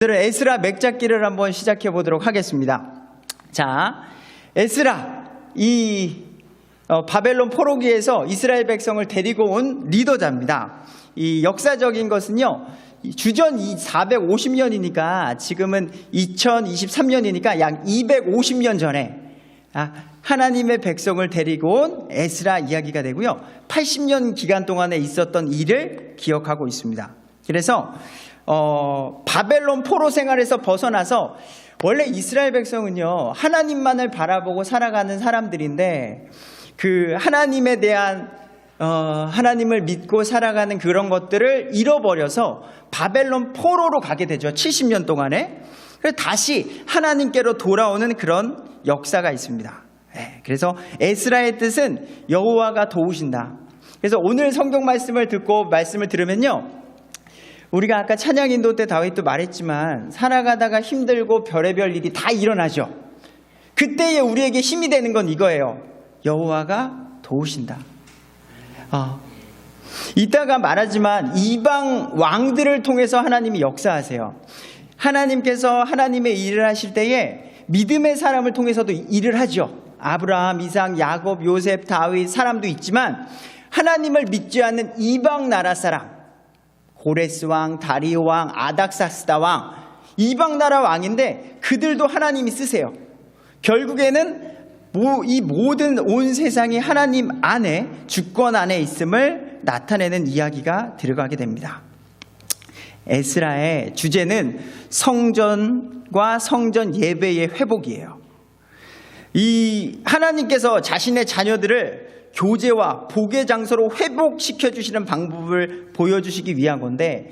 오늘은 에스라 맥잡기를 한번 시작해 보도록 하겠습니다. 자, 에스라 이 바벨론 포로기에서 이스라엘 백성을 데리고 온 리더자입니다. 이 역사적인 것은요, 주전 450년이니까 지금은 2023년이니까 약 250년 전에 하나님의 백성을 데리고 온 에스라 이야기가 되고요, 80년 기간 동안에 있었던 일을 기억하고 있습니다. 그래서 바벨론 포로 생활에서 벗어나서, 원래 이스라엘 백성은요, 하나님만을 바라보고 살아가는 사람들인데, 그 하나님에 대한 하나님을 믿고 살아가는 그런 것들을 잃어버려서 바벨론 포로로 가게 되죠. 70년 동안에. 그래서 다시 하나님께로 돌아오는 그런 역사가 있습니다. 그래서 에스라의 뜻은 여호와가 도우신다. 그래서 오늘 성경 말씀을 듣고 말씀을 들으면요, 우리가 아까 찬양 인도 때 다윗도 말했지만 살아가다가 힘들고 별의별 일이 다 일어나죠. 그때에 우리에게 힘이 되는 건 이거예요. 여호와가 도우신다. 이따가 말하지만 이방 왕들을 통해서 하나님이 역사하세요. 하나님께서 하나님의 일을 하실 때에 믿음의 사람을 통해서도 일을 하죠. 아브라함, 이삭, 야곱, 요셉, 다윗 사람도 있지만, 하나님을 믿지 않는 이방 나라 사람, 고레스 왕, 다리오 왕, 아닥사스다 왕, 이방 나라 왕인데 그들도 하나님이 쓰세요. 결국에는 이 모든 온 세상이 하나님 안에, 주권 안에 있음을 나타내는 이야기가 들어가게 됩니다. 에스라의 주제는 성전과 성전 예배의 회복이에요. 이 하나님께서 자신의 자녀들을 교제와 복의 장소로 회복시켜 주시는 방법을 보여주시기 위한 건데,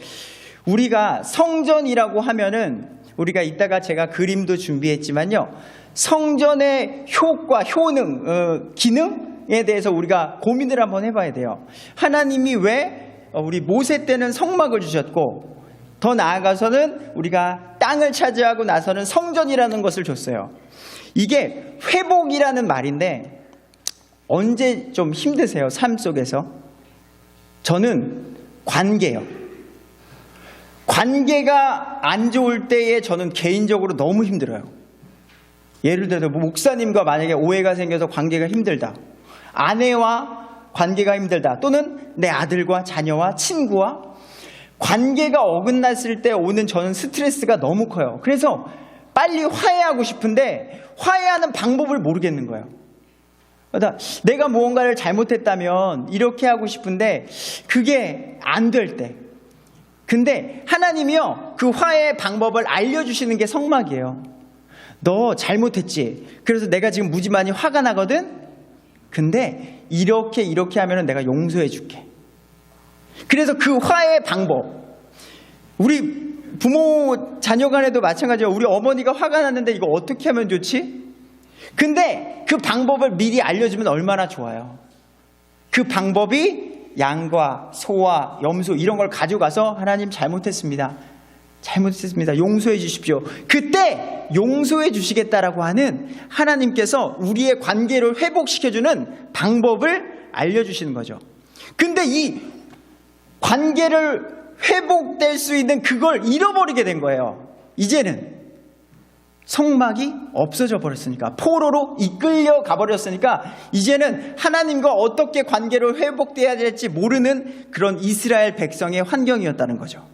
우리가 성전이라고 하면은, 우리가 이따가 제가 그림도 준비했지만요, 성전의 효과, 효능, 기능에 대해서 우리가 고민을 한번 해봐야 돼요. 하나님이 왜 우리 모세 때는 성막을 주셨고, 더 나아가서는 우리가 땅을 차지하고 나서는 성전이라는 것을 줬어요. 이게 회복이라는 말인데, 언제 좀 힘드세요? 삶 속에서? 저는 관계요. 관계가 안 좋을 때에 저는 개인적으로 너무 힘들어요. 예를 들어서 목사님과 만약에 오해가 생겨서 관계가 힘들다, 아내와 관계가 힘들다, 또는 내 아들과 자녀와 친구와 관계가 어긋났을 때 오는 저는 스트레스가 너무 커요. 그래서 빨리 화해하고 싶은데 화해하는 방법을 모르겠는 거예요. 내가 무언가를 잘못했다면 이렇게 하고 싶은데 그게 안 될 때, 근데 하나님이요, 그 화해의 방법을 알려주시는 게 성막이에요. 너 잘못했지? 그래서 내가 지금 무지 많이 화가 나거든? 근데 이렇게 하면 내가 용서해 줄게. 그래서 그 화해의 방법, 우리 부모 자녀 간에도 마찬가지예요. 우리 어머니가 화가 났는데 이거 어떻게 하면 좋지? 근데 그 방법을 미리 알려주면 얼마나 좋아요. 그 방법이 양과 소와 염소 이런 걸 가져가서, 하나님 잘못했습니다, 용서해 주십시오. 그때 용서해 주시겠다라고 하는 하나님께서 우리의 관계를 회복시켜주는 방법을 알려주시는 거죠. 근데 이 관계를 회복될 수 있는 그걸 잃어버리게 된 거예요. 이제는 성막이 없어져 버렸으니까, 포로로 이끌려 가버렸으니까 이제는 하나님과 어떻게 관계를 회복돼야 될지 모르는 그런 이스라엘 백성의 환경이었다는 거죠.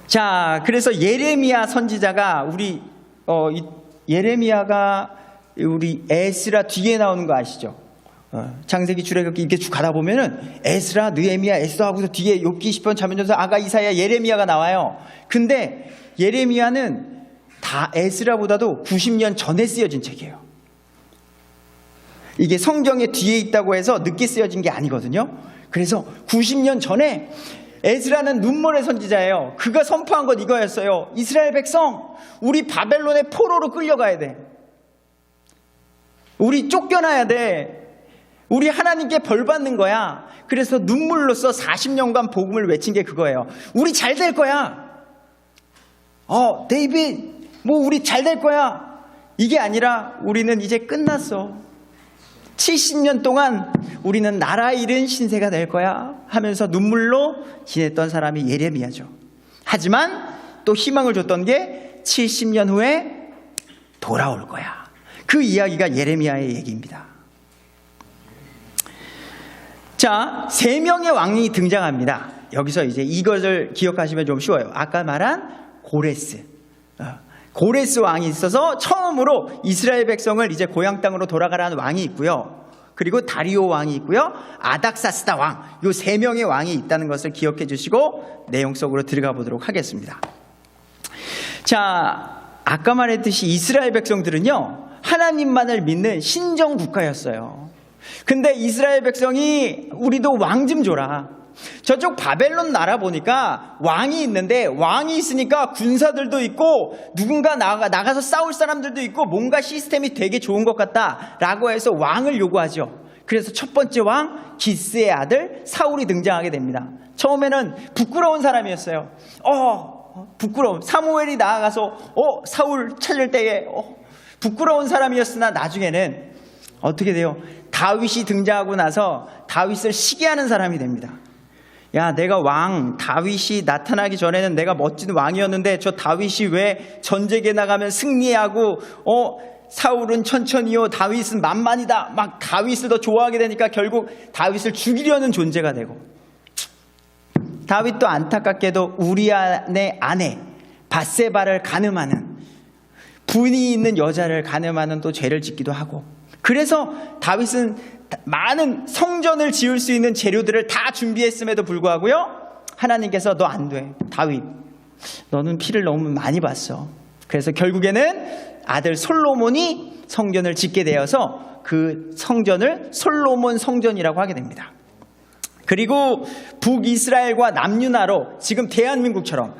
자, 그래서 예레미야 선지자가 예레미야가 우리 에스라 뒤에 나오는 거 아시죠? 창세기 출애굽기 이렇게 쭉 가다 보면은 에스라, 느헤미야, 에스더 하고서 뒤에 욥기, 시편, 잠언전서, 아가, 이사야, 예레미야가 나와요. 근데 예레미야는 다 에스라보다도 90년 전에 쓰여진 책이에요. 이게 성경의 뒤에 있다고 해서 늦게 쓰여진 게 아니거든요. 그래서 90년 전에 에스라는 눈물의 선지자예요. 그가 선포한 것 이거였어요. 이스라엘 백성, 우리 바벨론의 포로로 끌려가야 돼. 우리 쫓겨나야 돼. 우리 하나님께 벌 받는 거야. 그래서 눈물로써 40년간 복음을 외친 게 그거예요. 우리 잘 될 거야. 데이빗, 우리 잘 될 거야. 이게 아니라 우리는 이제 끝났어. 70년 동안 우리는 나라 잃은 신세가 될 거야 하면서 눈물로 지냈던 사람이 예레미야죠. 하지만 또 희망을 줬던 게 70년 후에 돌아올 거야. 그 이야기가 예레미야의 얘기입니다. 자, 3명의 왕이 등장합니다. 여기서 이제 이것을 기억하시면 좀 쉬워요. 아까 말한 고레스. 고레스 왕이 있어서 처음으로 이스라엘 백성을 이제 고향 땅으로 돌아가라는 왕이 있고요. 그리고 다리오 왕이 있고요. 아닥사스다 왕. 이 3명의 왕이 있다는 것을 기억해 주시고 내용 속으로 들어가 보도록 하겠습니다. 자, 아까 말했듯이 이스라엘 백성들은요, 하나님만을 믿는 신정 국가였어요. 근데 이스라엘 백성이 우리도 왕 좀 줘라. 저쪽 바벨론 나라 보니까 왕이 있는데 왕이 있으니까 군사들도 있고 누군가 나가서 싸울 사람들도 있고 뭔가 시스템이 되게 좋은 것 같다라고 해서 왕을 요구하죠. 그래서 첫 번째 왕 기스의 아들 사울이 등장하게 됩니다. 처음에는 부끄러운 사람이었어요. 부끄러운 사무엘이 나아가서 사울 찾을 때에 부끄러운 사람이었으나 나중에는 어떻게 돼요? 다윗이 등장하고 나서 다윗을 시기하는 사람이 됩니다. 야, 내가 다윗이 나타나기 전에는 내가 멋진 왕이었는데 저 다윗이 왜 전쟁에 나가면 승리하고 사울은 천천히요, 다윗은 만만이다. 막 다윗을 더 좋아하게 되니까 결국 다윗을 죽이려는 존재가 되고, 다윗도 안타깝게도 우리아의 아내 밧세바를 간음하는, 분이 있는 여자를 간음하는 또 죄를 짓기도 하고, 그래서 다윗은 많은 성전을 지을 수 있는 재료들을 다 준비했음에도 불구하고요, 하나님께서 너 안 돼, 다윗, 너는 피를 너무 많이 봤어. 그래서 결국에는 아들 솔로몬이 성전을 짓게 되어서 그 성전을 솔로몬 성전이라고 하게 됩니다. 그리고 북이스라엘과 남유나로 지금 대한민국처럼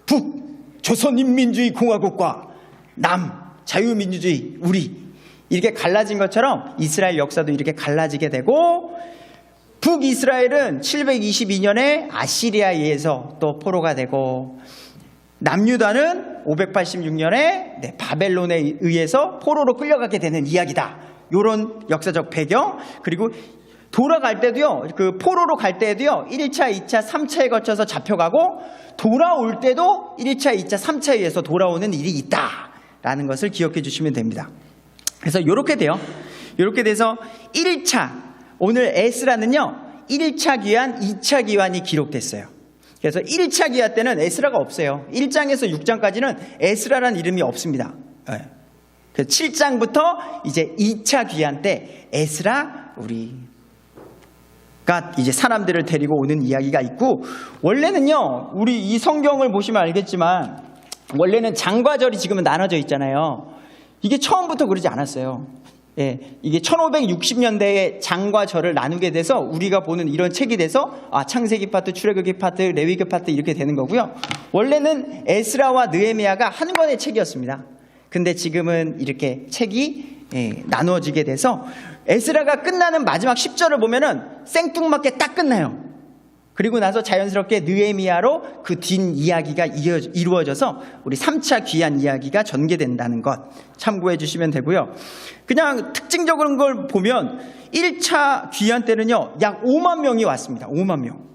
북조선인민주주의공화국과 남자유민주주의 우리 이렇게 갈라진 것처럼 이스라엘 역사도 이렇게 갈라지게 되고, 북이스라엘은 722년에 아시리아에 의해서 또 포로가 되고, 남유다는 586년에 바벨론에 의해서 포로로 끌려가게 되는 이야기다. 이런 역사적 배경. 그리고 돌아갈 때도요, 그 포로로 갈 때도요, 1차, 2차, 3차에 거쳐서 잡혀가고, 돌아올 때도 1차, 2차, 3차에 의해서 돌아오는 일이 있다라는 것을 기억해 주시면 됩니다. 그래서 이렇게 돼요. 이렇게 돼서 1차, 오늘 에스라는요, 1차 기한, 2차 기한이 기록됐어요. 그래서 1차 기한 때는 에스라가 없어요. 1장에서 6장까지는 에스라라는 이름이 없습니다. 7장부터 이제 2차 기한 때 에스라 우리가 이제 사람들을 데리고 오는 이야기가 있고, 원래는요, 우리 이 성경을 보시면 알겠지만 원래는 장과 절이 지금은 나눠져 있잖아요. 이게 처음부터 그러지 않았어요. 이게 1560년대에 장과 절을 나누게 돼서 우리가 보는 이런 책이 돼서 창세기 파트, 출애굽기 파트, 레위기 파트 이렇게 되는 거고요. 원래는 에스라와 느헤미야가 한 권의 책이었습니다. 근데 지금은 이렇게 책이 나누어지게 돼서 에스라가 끝나는 마지막 10절을 보면은 생뚱맞게 딱 끝나요. 그리고 나서 자연스럽게 느헤미야로 그 뒷 이야기가 이루어져서 우리 3차 귀한 이야기가 전개된다는 것 참고해 주시면 되고요. 그냥 특징적인 걸 보면 1차 귀한 때는요, 약 5만 명이 왔습니다. 5만 명.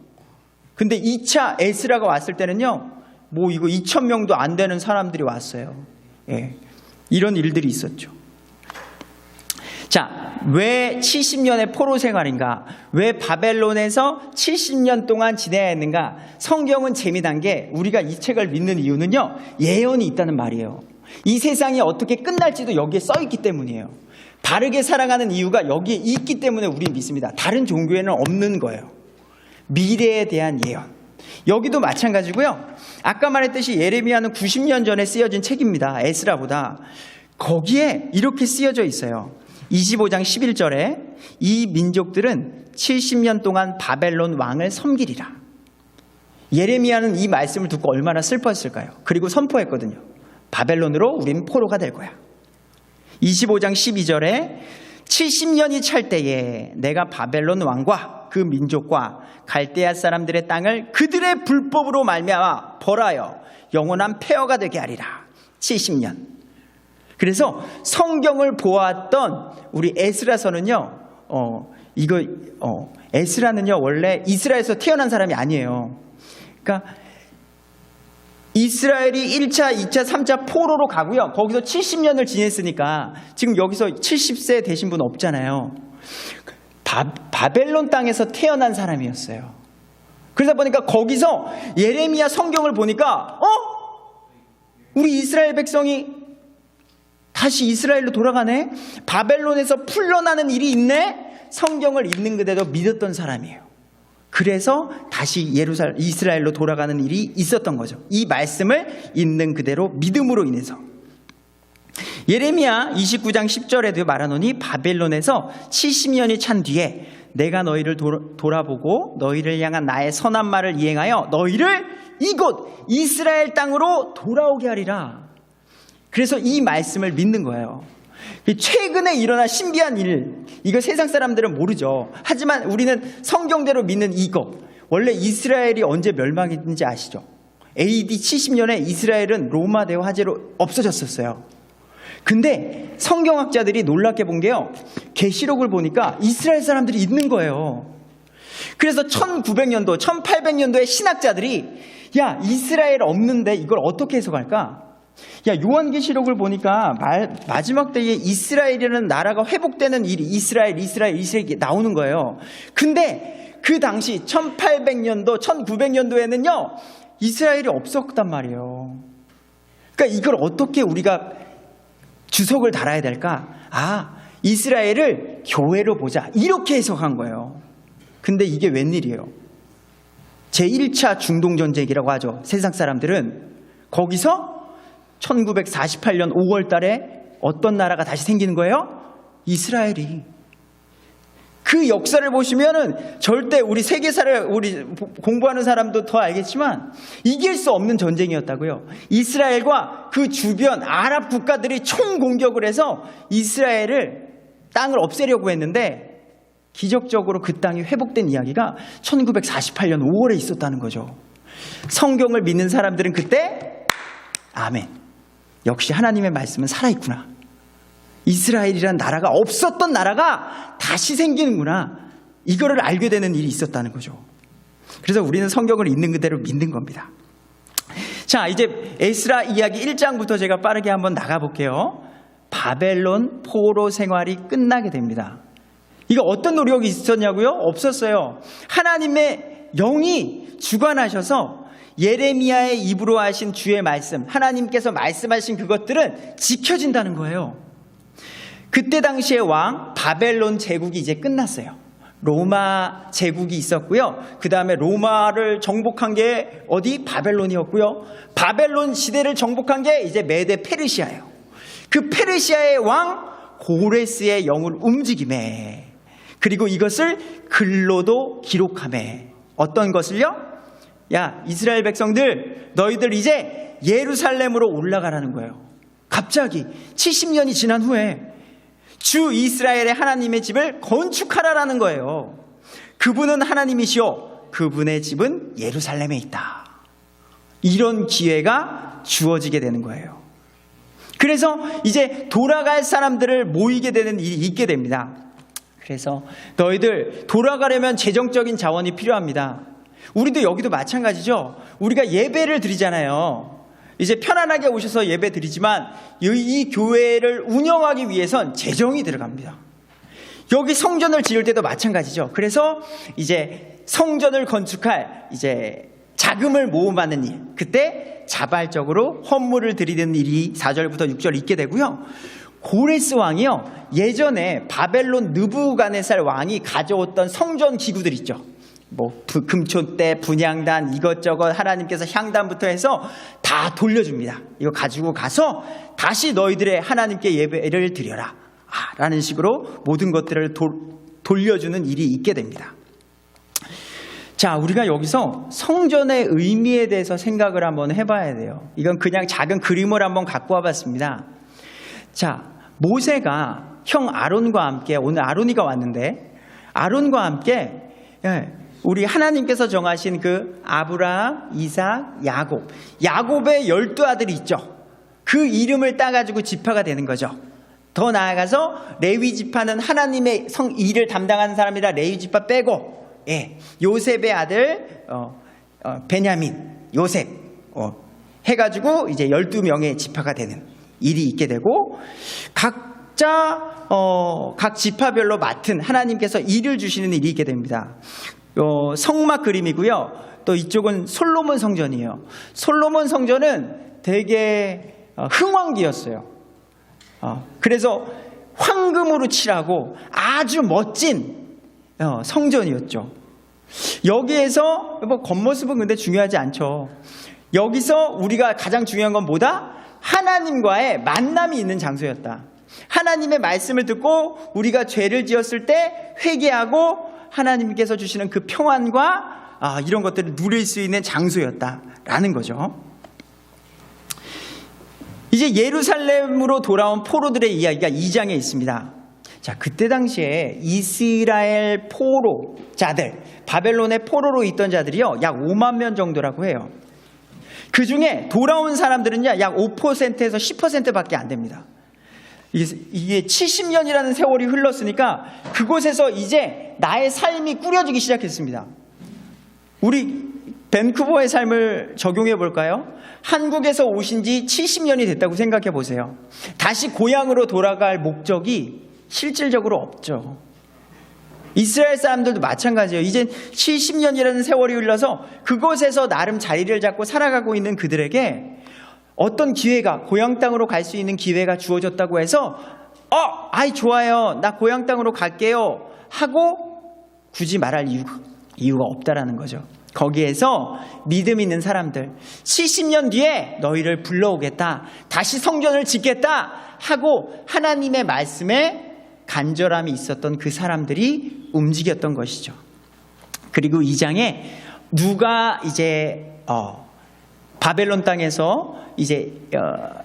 근데 2차 에스라가 왔을 때는요, 뭐 이거 2천 명도 안 되는 사람들이 왔어요. 이런 일들이 있었죠. 자, 왜 70년의 포로 생활인가? 왜 바벨론에서 70년 동안 지내야 했는가? 성경은 재미난 게, 우리가 이 책을 믿는 이유는요, 예언이 있다는 말이에요. 이 세상이 어떻게 끝날지도 여기에 써 있기 때문이에요. 바르게 살아가는 이유가 여기에 있기 때문에 우리는 믿습니다. 다른 종교에는 없는 거예요. 미래에 대한 예언. 여기도 마찬가지고요. 아까 말했듯이 예레미야는 90년 전에 쓰여진 책입니다. 에스라보다. 거기에 이렇게 쓰여져 있어요. 25장 11절에 이 민족들은 70년 동안 바벨론 왕을 섬기리라. 예레미야는 이 말씀을 듣고 얼마나 슬펐을까요? 그리고 선포했거든요. 바벨론으로 우린 포로가 될 거야. 25장 12절에 70년이 찰 때에 내가 바벨론 왕과 그 민족과 갈대아 사람들의 땅을 그들의 불법으로 말미암아 벌하여 영원한 폐허가 되게 하리라. 70년. 그래서 성경을 보았던 우리 에스라서는요, 에스라는요, 원래 이스라엘에서 태어난 사람이 아니에요. 그러니까 이스라엘이 1차, 2차, 3차 포로로 가고요. 거기서 70년을 지냈으니까 지금 여기서 70세 되신 분 없잖아요. 바벨론 땅에서 태어난 사람이었어요. 그러다 보니까 거기서 예레미야 성경을 보니까 우리 이스라엘 백성이 다시 이스라엘로 돌아가네? 바벨론에서 풀려나는 일이 있네? 성경을 있는 그대로 믿었던 사람이에요. 그래서 다시 이스라엘로 돌아가는 일이 있었던 거죠. 이 말씀을 있는 그대로 믿음으로 인해서. 예레미야 29장 10절에도 말하노니 바벨론에서 70년이 찬 뒤에 내가 너희를 돌아보고 너희를 향한 나의 선한 말을 이행하여 너희를 이곳 이스라엘 땅으로 돌아오게 하리라. 그래서 이 말씀을 믿는 거예요. 최근에 일어난 신비한 일, 이거 세상 사람들은 모르죠. 하지만 우리는 성경대로 믿는 이거. 원래 이스라엘이 언제 멸망했는지 아시죠? AD 70년에 이스라엘은 로마 대화 화재로 없어졌었어요. 근데 성경학자들이 놀랍게 본 게요, 계시록을 보니까 이스라엘 사람들이 있는 거예요. 그래서 1900년도, 1800년도에 신학자들이 야, 이스라엘 없는데 이걸 어떻게 해석할까? 야, 요한계시록을 보니까 마지막 때에 이스라엘이라는 나라가 회복되는 일이 이스라엘이 나오는 거예요. 근데 그 당시 1800년도, 1900년도에는요 이스라엘이 없었단 말이에요. 그러니까 이걸 어떻게 우리가 주석을 달아야 될까? 이스라엘을 교회로 보자, 이렇게 해석한 거예요. 근데 이게 웬일이에요? 제1차 중동전쟁이라고 하죠. 세상 사람들은. 거기서 1948년 5월 달에 어떤 나라가 다시 생기는 거예요? 이스라엘이. 그 역사를 보시면은 절대 우리 세계사를 우리 공부하는 사람도 더 알겠지만 이길 수 없는 전쟁이었다고요. 이스라엘과 그 주변 아랍 국가들이 총공격을 해서 이스라엘을 땅을 없애려고 했는데 기적적으로 그 땅이 회복된 이야기가 1948년 5월에 있었다는 거죠. 성경을 믿는 사람들은 그때 아멘, 역시 하나님의 말씀은 살아있구나. 이스라엘이란 나라가 없었던 나라가 다시 생기는구나. 이거를 알게 되는 일이 있었다는 거죠. 그래서 우리는 성경을 있는 그대로 믿는 겁니다. 자, 이제 에스라 이야기 1장부터 제가 빠르게 한번 나가볼게요. 바벨론 포로 생활이 끝나게 됩니다. 이거 어떤 노력이 있었냐고요? 없었어요. 하나님의 영이 주관하셔서 예레미야의 입으로 하신 주의 말씀, 하나님께서 말씀하신 그것들은 지켜진다는 거예요. 그때 당시의 왕 바벨론 제국이 이제 끝났어요. 로마 제국이 있었고요. 그 다음에 로마를 정복한 게 어디? 바벨론이었고요. 바벨론 시대를 정복한 게 이제 메데 페르시아예요. 그 페르시아의 왕 고레스의 영을 움직임에, 그리고 이것을 글로도 기록함에. 어떤 것을요? 야, 이스라엘 백성들, 너희들 이제 예루살렘으로 올라가라는 거예요. 갑자기 70년이 지난 후에 주 이스라엘의 하나님의 집을 건축하라라는 거예요. 그분은 하나님이시오. 그분의 집은 예루살렘에 있다. 이런 기회가 주어지게 되는 거예요. 그래서 이제 돌아갈 사람들을 모이게 되는 일이 있게 됩니다. 그래서 너희들 돌아가려면 재정적인 자원이 필요합니다. 우리도 여기도 마찬가지죠. 우리가 예배를 드리잖아요. 이제 편안하게 오셔서 예배 드리지만 이 교회를 운영하기 위해선 재정이 들어갑니다. 여기 성전을 지을 때도 마찬가지죠. 그래서 이제 성전을 건축할 이제 자금을 모음하는 일, 그때 자발적으로 헌물을 드리는 일이 4절부터 6절 있게 되고요. 고레스 왕이요, 예전에 바벨론 느부갓네살 왕이 가져왔던 성전 기구들 있죠. 뭐 금초대, 분향단, 이것저것 하나님께서 향단부터 해서 다 돌려줍니다. 이거 가지고 가서 다시 너희들의 하나님께 예배를 드려라 라는 식으로 모든 것들을 돌려주는 일이 있게 됩니다. 자, 우리가 여기서 성전의 의미에 대해서 생각을 한번 해봐야 돼요. 이건 그냥 작은 그림을 한번 갖고 와봤습니다. 자, 모세가 형 아론과 함께, 오늘 아론이가 왔는데 아론과 함께 우리 하나님께서 정하신 그 아브라함, 이삭, 야곱의 12아들이 있죠. 그 이름을 따가지고 지파가 되는 거죠. 더 나아가서 레위 지파는 하나님의 일을 담당하는 사람이라 레위 지파 빼고, 요셉의 아들 베냐민, 요셉, 해가지고 이제 12명의 지파가 되는 일이 있게 되고, 각자 각 지파별로 맡은 하나님께서 일을 주시는 일이 있게 됩니다. 성막 그림이고요. 또 이쪽은 솔로몬 성전이에요. 솔로몬 성전은 되게 흥왕기였어요. 그래서 황금으로 칠하고 아주 멋진 성전이었죠. 여기에서 뭐 겉모습은 근데 중요하지 않죠. 여기서 우리가 가장 중요한 건 뭐다? 하나님과의 만남이 있는 장소였다. 하나님의 말씀을 듣고 우리가 죄를 지었을 때 회개하고 하나님께서 주시는 그 평안과 이런 것들을 누릴 수 있는 장소였다라는 거죠. 이제 예루살렘으로 돌아온 포로들의 이야기가 2장에 있습니다. 자, 그때 당시에 이스라엘 포로자들, 바벨론의 포로로 있던 자들이요, 약 5만 명 정도라고 해요. 그 중에 돌아온 사람들은요, 약 5%에서 10%밖에 안 됩니다. 이게 70년이라는 세월이 흘렀으니까 그곳에서 이제 나의 삶이 꾸려지기 시작했습니다. 우리 밴쿠버의 삶을 적용해 볼까요? 한국에서 오신 지 70년이 됐다고 생각해 보세요. 다시 고향으로 돌아갈 목적이 실질적으로 없죠. 이스라엘 사람들도 마찬가지예요. 이제 70년이라는 세월이 흘러서 그곳에서 나름 자리를 잡고 살아가고 있는 그들에게 어떤 기회가, 고향 땅으로 갈 수 있는 기회가 주어졌다고 해서 아이 좋아요, 나 고향 땅으로 갈게요 하고 굳이 말할 이유가 없다라는 거죠. 거기에서 믿음 있는 사람들, 70년 뒤에 너희를 불러오겠다, 다시 성전을 짓겠다 하고 하나님의 말씀에 간절함이 있었던 그 사람들이 움직였던 것이죠. 그리고 2장에 누가 이제 바벨론 땅에서 이제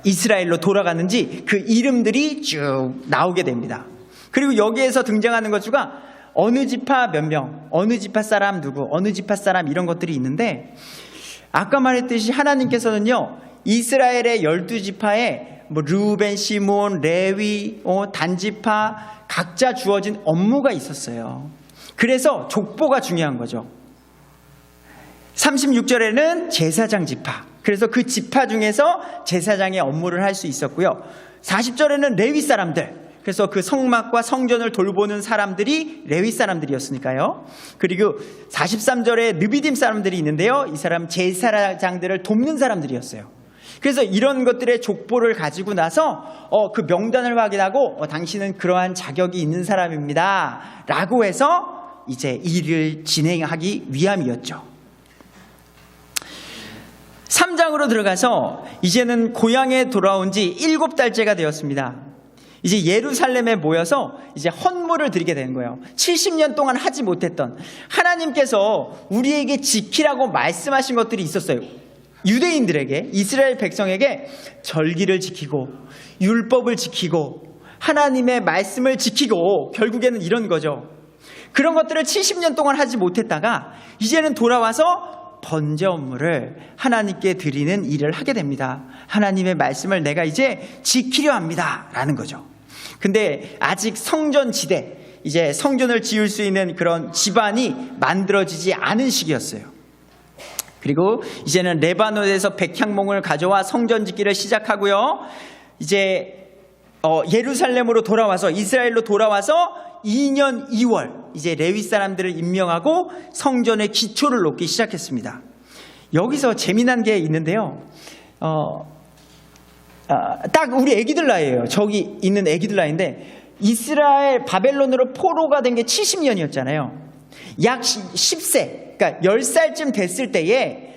이스라엘로 돌아가는지 그 이름들이 쭉 나오게 됩니다. 그리고 여기에서 등장하는 것 중에 어느 지파 몇 명, 어느 지파 사람 누구, 어느 지파 사람 이런 것들이 있는데, 아까 말했듯이 하나님께서는요, 이스라엘의 12지파에 뭐 르우벤, 시몬, 레위, 단지파 각자 주어진 업무가 있었어요. 그래서 족보가 중요한 거죠. 36절에는 제사장 지파, 그래서 그 지파 중에서 제사장의 업무를 할 수 있었고요. 40절에는 레위 사람들, 그래서 그 성막과 성전을 돌보는 사람들이 레위 사람들이었으니까요. 그리고 43절에 느비딤 사람들이 있는데요, 이 사람 제사장들을 돕는 사람들이었어요. 그래서 이런 것들의 족보를 가지고 나서 그 명단을 확인하고 당신은 그러한 자격이 있는 사람입니다 라고 해서 이제 일을 진행하기 위함이었죠. 3장으로 들어가서 이제는 고향에 돌아온 지 7달째가 되었습니다. 이제 예루살렘에 모여서 이제 헌물을 드리게 되는 거예요. 70년 동안 하지 못했던, 하나님께서 우리에게 지키라고 말씀하신 것들이 있었어요. 유대인들에게, 이스라엘 백성에게 절기를 지키고 율법을 지키고 하나님의 말씀을 지키고, 결국에는 이런 거죠. 그런 것들을 70년 동안 하지 못했다가 이제는 돌아와서 번제 업무를 하나님께 드리는 일을 하게 됩니다. 하나님의 말씀을 내가 이제 지키려 합니다 라는 거죠. 근데 아직 성전지대, 이제 성전을 지을 수 있는 그런 지반이 만들어지지 않은 시기였어요. 그리고 이제는 레바논에서 백향목을 가져와 성전 짓기를 시작하고요. 이제 예루살렘으로 돌아와서, 이스라엘로 돌아와서 2년 2월 이제 레위 사람들을 임명하고 성전의 기초를 놓기 시작했습니다. 여기서 재미난 게 있는데요. 딱 우리 애기들 나이예요. 저기 있는 애기들 나이인데, 이스라엘 바벨론으로 포로가 된 게 70년이었잖아요. 약 10세, 그러니까 10살쯤 됐을 때에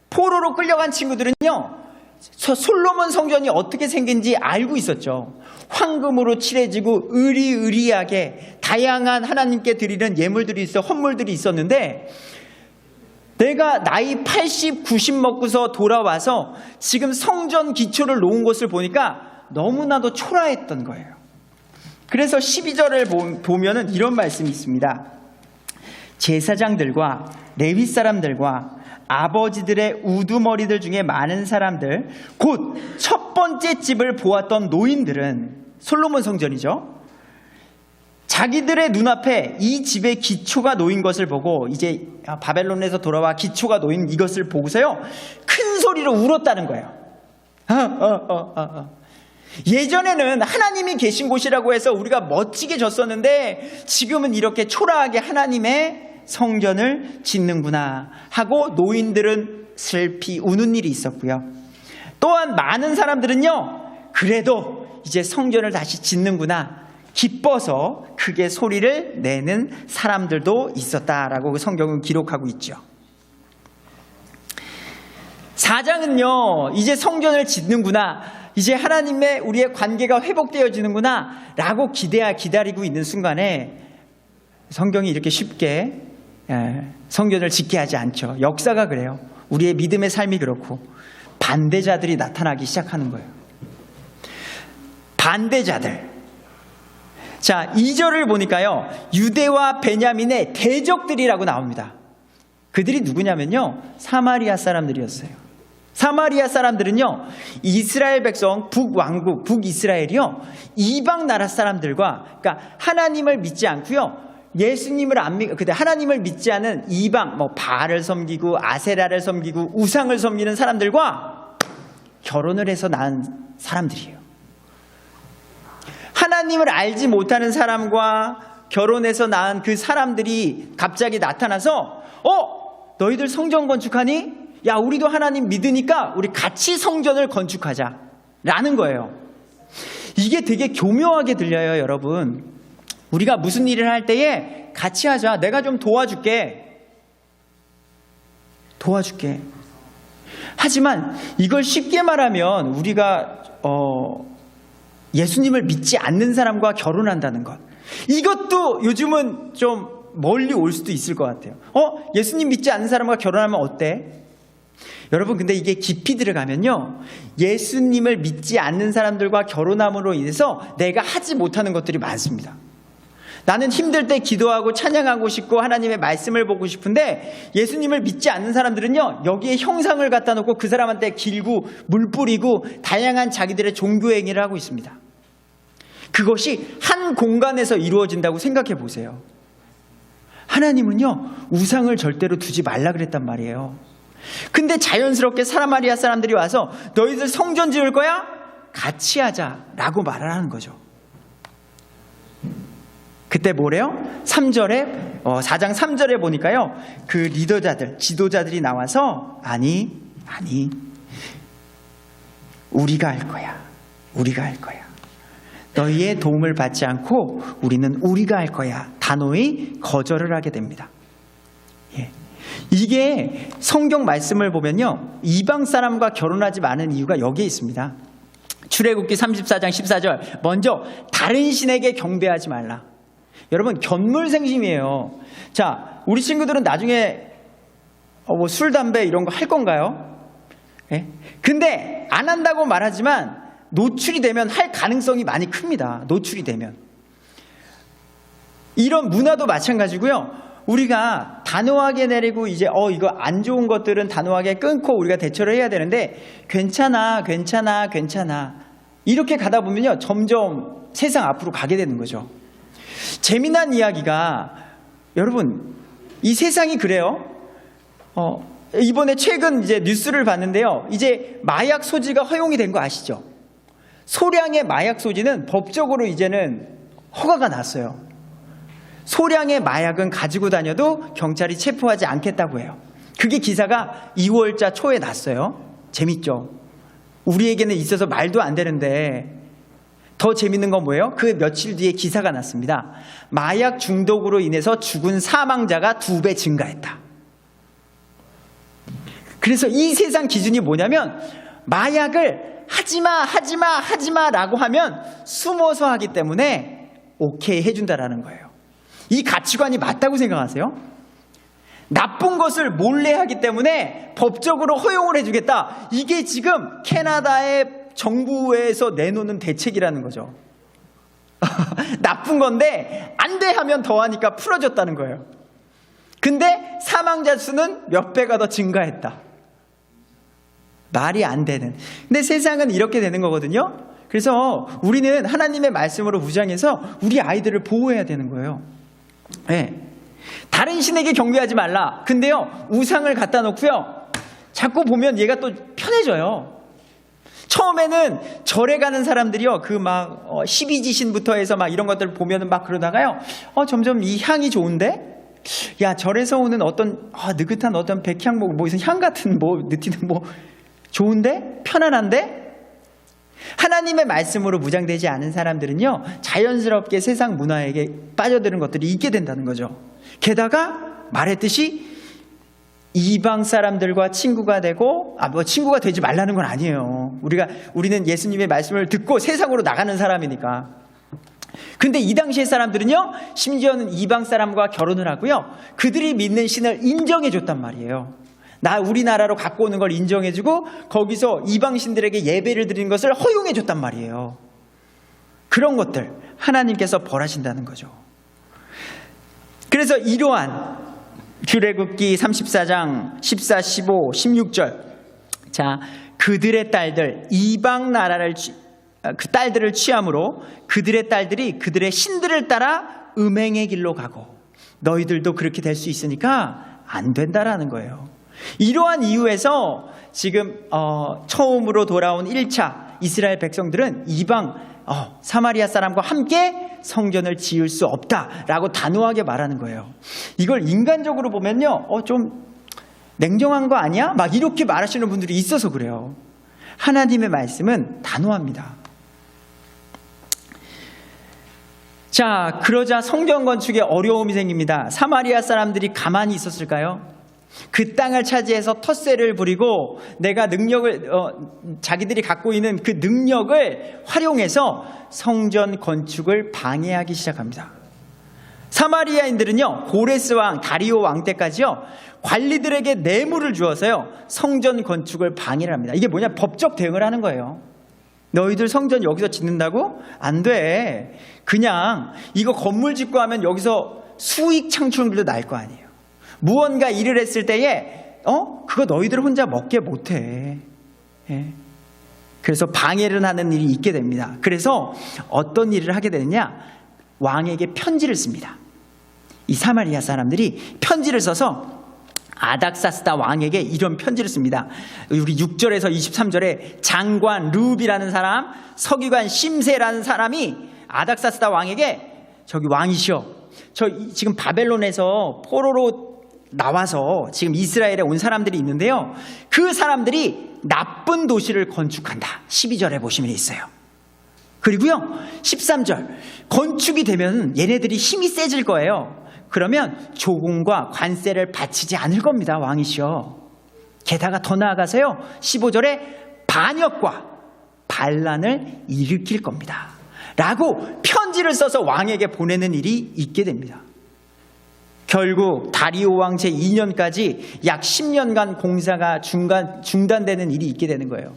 포로로 끌려간 친구들은요, 솔로몬 성전이 어떻게 생긴지 알고 있었죠. 황금으로 칠해지고 으리으리하게 다양한 하나님께 드리는 예물들이 있어, 헌물들이 있었는데, 내가 나이 80, 90 먹고서 돌아와서 지금 성전 기초를 놓은 것을 보니까 너무나도 초라했던 거예요. 그래서 12절을 보면은 이런 말씀이 있습니다. 제사장들과 레위 사람들과 아버지들의 우두머리들 중에 많은 사람들, 곧 첫 번째 집을 보았던 노인들은, 솔로몬 성전이죠, 자기들의 눈앞에 이 집의 기초가 놓인 것을 보고, 이제 바벨론에서 돌아와 기초가 놓인 이것을 보고서요, 큰 소리로 울었다는 거예요. 예전에는 하나님이 계신 곳이라고 해서 우리가 멋지게 졌었는데 지금은 이렇게 초라하게 하나님의 성전을 짓는구나 하고 노인들은 슬피 우는 일이 있었고요. 또한 많은 사람들은요, 그래도 이제 성전을 다시 짓는구나 기뻐서 크게 소리를 내는 사람들도 있었다라고 성경은 기록하고 있죠. 4장은요, 이제 성전을 짓는구나, 이제 하나님의 우리의 관계가 회복되어지는구나 라고 기다리고 있는 순간에 성경이 이렇게 쉽게 성전을 짓게 하지 않죠. 역사가 그래요. 우리의 믿음의 삶이 그렇고 반대자들이 나타나기 시작하는 거예요. 반대자들. 자, 2절을 보니까요, 유대와 베냐민의 대적들이라고 나옵니다. 그들이 누구냐면요, 사마리아 사람들이었어요. 사마리아 사람들은요, 이스라엘 백성 북왕국 북이스라엘이요, 이방 나라 사람들과, 그러니까 하나님을 믿지 않고요, 예수님을 안 믿, 근데 하나님을 믿지 않은 이방, 바알을 섬기고 아세라를 섬기고 우상을 섬기는 사람들과 결혼을 해서 낳은 사람들이에요. 하나님을 알지 못하는 사람과 결혼해서 낳은 그 사람들이 갑자기 나타나서 너희들 성전 건축하니? 야, 우리도 하나님 믿으니까 우리 같이 성전을 건축하자 라는 거예요. 이게 되게 교묘하게 들려요, 여러분. 우리가 무슨 일을 할 때에 같이 하자, 내가 좀 도와줄게. 하지만 이걸 쉽게 말하면 우리가 예수님을 믿지 않는 사람과 결혼한다는 것, 이것도 요즘은 좀 멀리 올 수도 있을 것 같아요. 예수님 믿지 않는 사람과 결혼하면 어때? 여러분, 근데 이게 깊이 들어가면요, 예수님을 믿지 않는 사람들과 결혼함으로 인해서 내가 하지 못하는 것들이 많습니다. 나는 힘들 때 기도하고 찬양하고 싶고 하나님의 말씀을 보고 싶은데 예수님을 믿지 않는 사람들은요, 여기에 형상을 갖다 놓고 그 사람한테 길고 물 뿌리고 다양한 자기들의 종교 행위를 하고 있습니다. 그것이 한 공간에서 이루어진다고 생각해 보세요. 하나님은요, 우상을 절대로 두지 말라 그랬단 말이에요. 근데 자연스럽게 사마리아 사람들이 와서 너희들 성전 지을 거야? 같이 하자라고 말을 하는 거죠. 그때 뭐래요? 3절에 4장 3절에 보니까요, 그 리더자들, 지도자들이 나와서 아니 우리가 할 거야. 너희의 도움을 받지 않고 우리는 우리가 할 거야. 단호히 거절을 하게 됩니다. 이게 성경 말씀을 보면요, 이방 사람과 결혼하지 않은 이유가 여기에 있습니다. 출애굽기 34장 14절, 먼저 다른 신에게 경배하지 말라. 여러분, 견물생심이에요. 자, 우리 친구들은 나중에 술, 담배 이런 거 할 건가요? 근데 안 한다고 말하지만 노출이 되면 할 가능성이 많이 큽니다. 노출이 되면. 이런 문화도 마찬가지고요. 우리가 단호하게 내리고 이제 이거 안 좋은 것들은 단호하게 끊고 우리가 대처를 해야 되는데 괜찮아 이렇게 가다 보면요, 점점 세상 앞으로 가게 되는 거죠. 재미난 이야기가, 여러분, 이 세상이 그래요. 이번에 최근 이제 뉴스를 봤는데요, 이제 마약 소지가 허용이 된 거 아시죠? 소량의 마약 소지는 법적으로 이제는 허가가 났어요. 소량의 마약은 가지고 다녀도 경찰이 체포하지 않겠다고 해요. 그게 기사가 2월자 초에 났어요. 재밌죠? 우리에게는 있어서 말도 안 되는데, 더 재밌는 건 뭐예요? 그 며칠 뒤에 기사가 났습니다. 마약 중독으로 인해서 죽은 사망자가 2배 증가했다. 그래서 이 세상 기준이 뭐냐면, 마약을 하지마 라고 하면 숨어서 하기 때문에 오케이 해준다라는 거예요. 이 가치관이 맞다고 생각하세요? 나쁜 것을 몰래 하기 때문에 법적으로 허용을 해주겠다. 이게 지금 캐나다의 정부에서 내놓는 대책이라는 거죠. 나쁜 건데 안 돼 하면 더 하니까 풀어줬다는 거예요. 근데 사망자 수는 몇 배가 더 증가했다. 말이 안 되는. 근데 세상은 이렇게 되는 거거든요. 그래서 우리는 하나님의 말씀으로 무장해서 우리 아이들을 보호해야 되는 거예요. 다른 신에게 경배하지 말라. 근데요, 우상을 갖다 놓고요, 자꾸 보면 얘가 또 편해져요. 처음에는 절에 가는 사람들이요, 그 막 12지신부터 해서 막 이런 것들 보면은 막 그러다가요, 점점 이 향이 좋은데? 야, 절에서 오는 어떤 느긋한 어떤 백향 뭐 무슨 향 같은 뭐 느티는 뭐 좋은데? 편안한데? 하나님의 말씀으로 무장되지 않은 사람들은요, 자연스럽게 세상 문화에게 빠져드는 것들이 있게 된다는 거죠. 게다가 말했듯이 이방 사람들과 친구가 되고, 뭐 친구가 되지 말라는 건 아니에요. 우리는 예수님의 말씀을 듣고 세상으로 나가는 사람이니까. 근데 이 당시의 사람들은요, 심지어는 이방 사람과 결혼을 하고요, 그들이 믿는 신을 인정해 줬단 말이에요. 우리나라로 갖고 오는 걸 인정해주고 거기서 이방신들에게 예배를 드리는 것을 허용해줬단 말이에요. 그런 것들 하나님께서 벌하신다는 거죠. 그래서 이러한 출애굽기 34장 14, 15, 16절, 자, 그들의 딸들 이방 나라를 그 딸들을 취함으로 그들의 딸들이 그들의 신들을 따라 음행의 길로 가고 너희들도 그렇게 될 수 있으니까 안 된다라는 거예요. 이러한 이유에서 지금 처음으로 돌아온 1차 이스라엘 백성들은 이방 사마리아 사람과 함께 성전을 지을 수 없다라고 단호하게 말하는 거예요. 이걸 인간적으로 보면요, 좀 냉정한 거 아니야? 막 이렇게 말하시는 분들이 있어서 그래요. 하나님의 말씀은 단호합니다. 자, 그러자 성전 건축에 어려움이 생깁니다. 사마리아 사람들이 가만히 있었을까요? 그 땅을 차지해서 텃세를 부리고 내가 능력을 자기들이 갖고 있는 그 능력을 활용해서 성전 건축을 방해하기 시작합니다. 사마리아인들은요, 고레스 왕, 다리오 왕 때까지요, 관리들에게 뇌물을 주어서요 성전 건축을 방해를 합니다. 이게 뭐냐? 법적 대응을 하는 거예요. 너희들 성전 여기서 짓는다고? 안 돼. 그냥 이거 건물 짓고 하면 여기서 수익 창출도 날 거 아니에요. 무언가 일을 했을 때에 그거 너희들 혼자 먹게 못해. 예. 그래서 방해를 하는 일이 있게 됩니다. 그래서 어떤 일을 하게 되느냐, 왕에게 편지를 씁니다. 이 사마리아 사람들이 편지를 써서 아닥사스다 왕에게 이런 편지를 씁니다. 우리 6절에서 23절에 장관 룹이라는 사람, 서기관 심세라는 사람이 아닥사스다 왕에게, 저기 왕이시여, 저 지금 바벨론에서 포로로 나와서 지금 이스라엘에 온 사람들이 있는데요, 그 사람들이 나쁜 도시를 건축한다. 12절에 보시면 있어요. 그리고요 13절, 건축이 되면 얘네들이 힘이 세질 거예요. 그러면 조공과 관세를 바치지 않을 겁니다, 왕이시여. 게다가 더 나아가서요 15절에 반역과 반란을 일으킬 겁니다 라고 편지를 써서 왕에게 보내는 일이 있게 됩니다. 결국 다리오 왕 제2년까지 약 10년간 공사가 중단되는 일이 있게 되는 거예요.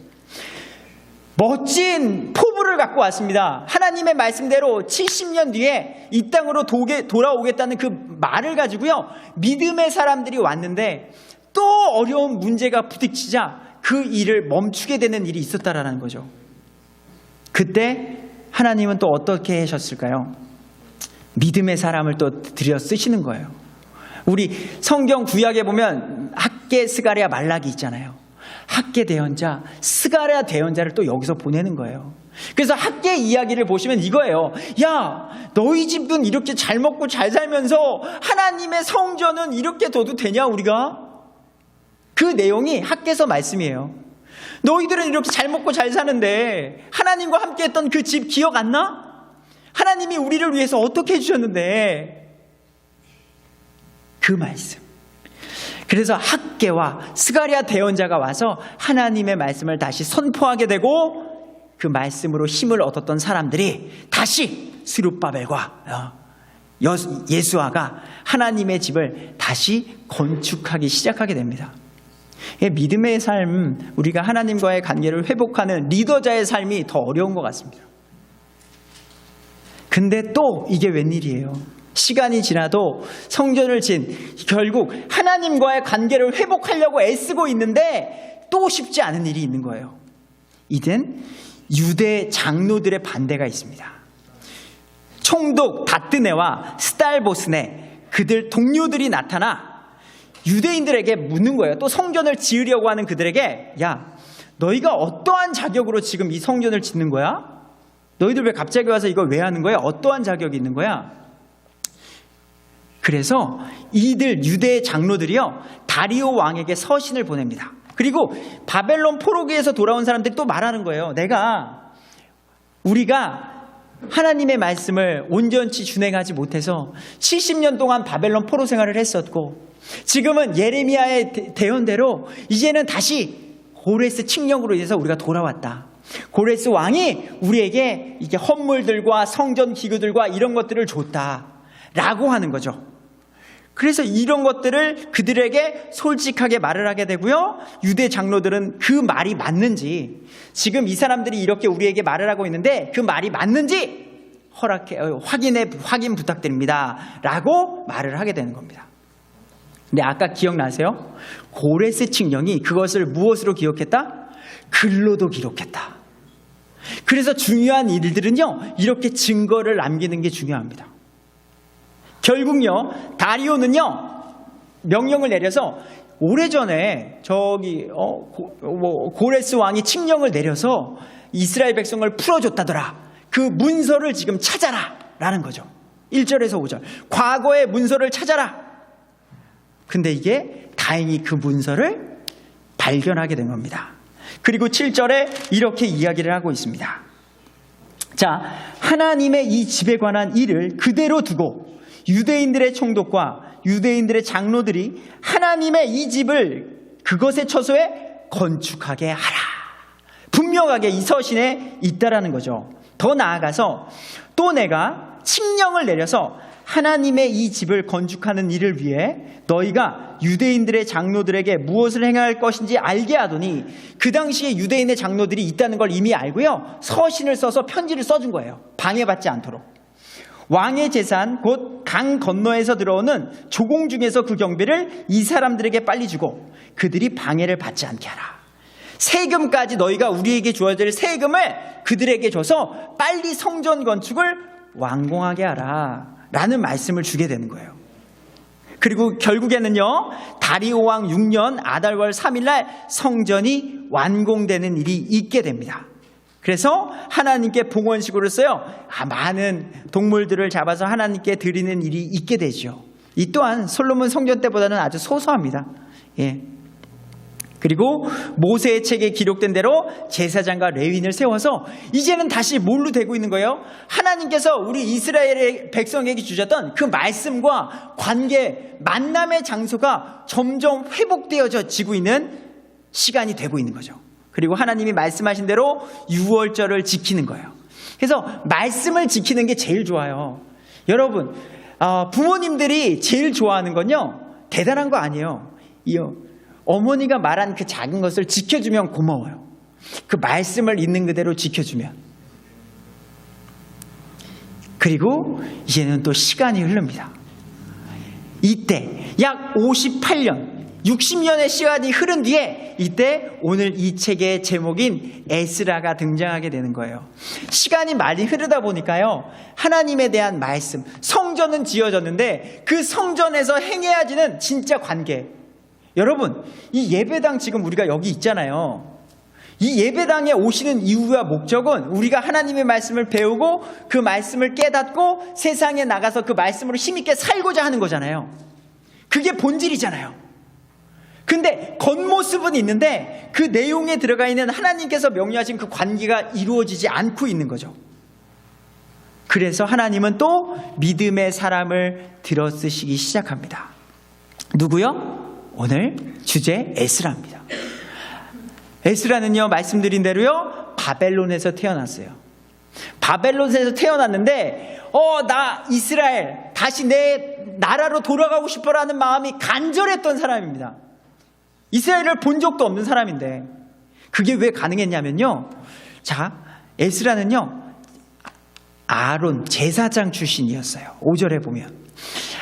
멋진 포부를 갖고 왔습니다. 하나님의 말씀대로 70년 뒤에 이 땅으로 돌아오겠다는 그 말을 가지고요, 믿음의 사람들이 왔는데 또 어려운 문제가 부딪히자 그 일을 멈추게 되는 일이 있었다라는 거죠. 그때 하나님은 또 어떻게 하셨을까요? 믿음의 사람을 또 들여 쓰시는 거예요. 우리 성경 구약에 보면 학계, 스가랴, 말라기 있잖아요. 학계 대언자, 스가랴 대언자를 또 여기서 보내는 거예요. 그래서 학계 이야기를 보시면 이거예요. 야, 너희 집은 이렇게 잘 먹고 잘 살면서 하나님의 성전은 이렇게 둬도 되냐 우리가? 그 내용이 학계서 말씀이에요. 너희들은 이렇게 잘 먹고 잘 사는데 하나님과 함께 했던 그 집 기억 안 나? 하나님이 우리를 위해서 어떻게 해주셨는데, 그 말씀. 그래서 학계와 스가랴 대언자가 와서 하나님의 말씀을 다시 선포하게 되고, 그 말씀으로 힘을 얻었던 사람들이 다시 스룹바벨과 예수아가 하나님의 집을 다시 건축하기 시작하게 됩니다. 믿음의 삶, 우리가 하나님과의 관계를 회복하는 리더자의 삶이 더 어려운 것 같습니다. 근데 또 이게 웬일이에요? 시간이 지나도 성전을 결국 하나님과의 관계를 회복하려고 애쓰고 있는데 또 쉽지 않은 일이 있는 거예요. 이젠 유대 장로들의 반대가 있습니다. 총독 다뜨네와 스달보스네, 그들 동료들이 나타나 유대인들에게 묻는 거예요. 또 성전을 지으려고 하는 그들에게, 야, 너희가 어떠한 자격으로 지금 이 성전을 짓는 거야? 너희들 왜 갑자기 와서 이걸 왜 하는 거야? 어떠한 자격이 있는 거야? 그래서 이들 유대 장로들이요, 다리오 왕에게 서신을 보냅니다. 그리고 바벨론 포로기에서 돌아온 사람들이 또 말하는 거예요. 우리가 하나님의 말씀을 온전히 준행하지 못해서 70년 동안 바벨론 포로 생활을 했었고, 지금은 예레미야의 대언대로 이제는 다시 고레스 칙령으로 인해서 우리가 돌아왔다. 고레스 왕이 우리에게 이게 헌물들과 성전 기구들과 이런 것들을 줬다라고 하는 거죠. 그래서 이런 것들을 그들에게 솔직하게 말을 하게 되고요. 유대 장로들은 그 말이 맞는지, 지금 이 사람들이 이렇게 우리에게 말을 하고 있는데 그 말이 맞는지 확인 부탁드립니다 라고 말을 하게 되는 겁니다. 근데 아까 기억나세요? 고레스 칙령이 그것을 무엇으로 기록했다? 글로도 기록했다. 그래서 중요한 일들은요, 이렇게 증거를 남기는 게 중요합니다. 결국요, 다리오는요, 명령을 내려서 오래전에 고레스 왕이 칙령을 내려서 이스라엘 백성을 풀어줬다더라. 그 문서를 지금 찾아라 라는 거죠. 1절에서 5절. 과거의 문서를 찾아라. 근데 이게 다행히 그 문서를 발견하게 된 겁니다. 그리고 7절에 이렇게 이야기를 하고 있습니다. 자, 하나님의 이 집에 관한 일을 그대로 두고 유대인들의 총독과 유대인들의 장로들이 하나님의 이 집을 그것의 처소에 건축하게 하라. 분명하게 이 서신에 있다라는 거죠. 더 나아가서 또 내가 칙령을 내려서 하나님의 이 집을 건축하는 일을 위해 너희가 유대인들의 장로들에게 무엇을 행할 것인지 알게 하더니, 그 당시에 유대인의 장로들이 있다는 걸 이미 알고요, 서신을 써서 편지를 써준 거예요. 방해받지 않도록. 왕의 재산 곧 강 건너에서 들어오는 조공 중에서 그 경비를 이 사람들에게 빨리 주고 그들이 방해를 받지 않게 하라. 세금까지 너희가 우리에게 줘야 될 세금을 그들에게 줘서 빨리 성전 건축을 완공하게 하라 라는 말씀을 주게 되는 거예요. 그리고 결국에는요, 다리오 왕 6년 아달월 3일날 성전이 완공되는 일이 있게 됩니다. 그래서 하나님께 봉헌식으로서요, 많은 동물들을 잡아서 하나님께 드리는 일이 있게 되죠. 이 또한 솔로몬 성전 때보다는 아주 소소합니다. 예. 그리고 모세의 책에 기록된 대로 제사장과 레위인을 세워서 이제는 다시 뭘로 되고 있는 거예요? 하나님께서 우리 이스라엘의 백성에게 주셨던 그 말씀과 관계, 만남의 장소가 점점 회복되어지고 있는 시간이 되고 있는 거죠. 그리고 하나님이 말씀하신 대로 유월절을 지키는 거예요. 그래서 말씀을 지키는 게 제일 좋아요. 여러분, 부모님들이 제일 좋아하는 건요, 대단한 거 아니에요. 어머니가 말한 그 작은 것을 지켜주면 고마워요. 그 말씀을 있는 그대로 지켜주면. 그리고 이제는 또 시간이 흐릅니다. 이때 약 58년 60년의 시간이 흐른 뒤에 이때 오늘 이 책의 제목인 에스라가 등장하게 되는 거예요. 시간이 많이 흐르다 보니까요, 하나님에 대한 말씀, 성전은 지어졌는데 그 성전에서 행해야지는 진짜 관계. 여러분, 이 예배당 지금 우리가 여기 있잖아요. 이 예배당에 오시는 이유와 목적은 우리가 하나님의 말씀을 배우고 그 말씀을 깨닫고 세상에 나가서 그 말씀으로 힘있게 살고자 하는 거잖아요. 그게 본질이잖아요. 근데 겉모습은 있는데 그 내용에 들어가 있는 하나님께서 명령하신 그 관계가 이루어지지 않고 있는 거죠. 그래서 하나님은 또 믿음의 사람을 들어쓰시기 시작합니다. 누구요? 오늘 주제 에스라입니다. 에스라는요, 말씀드린 대로요, 바벨론에서 태어났어요. 바벨론에서 태어났는데 나 이스라엘 다시 내 나라로 돌아가고 싶어라는 마음이 간절했던 사람입니다. 이스라엘을 본 적도 없는 사람인데 그게 왜 가능했냐면요, 자, 에스라는요 아론 제사장 출신이었어요. 5절에 보면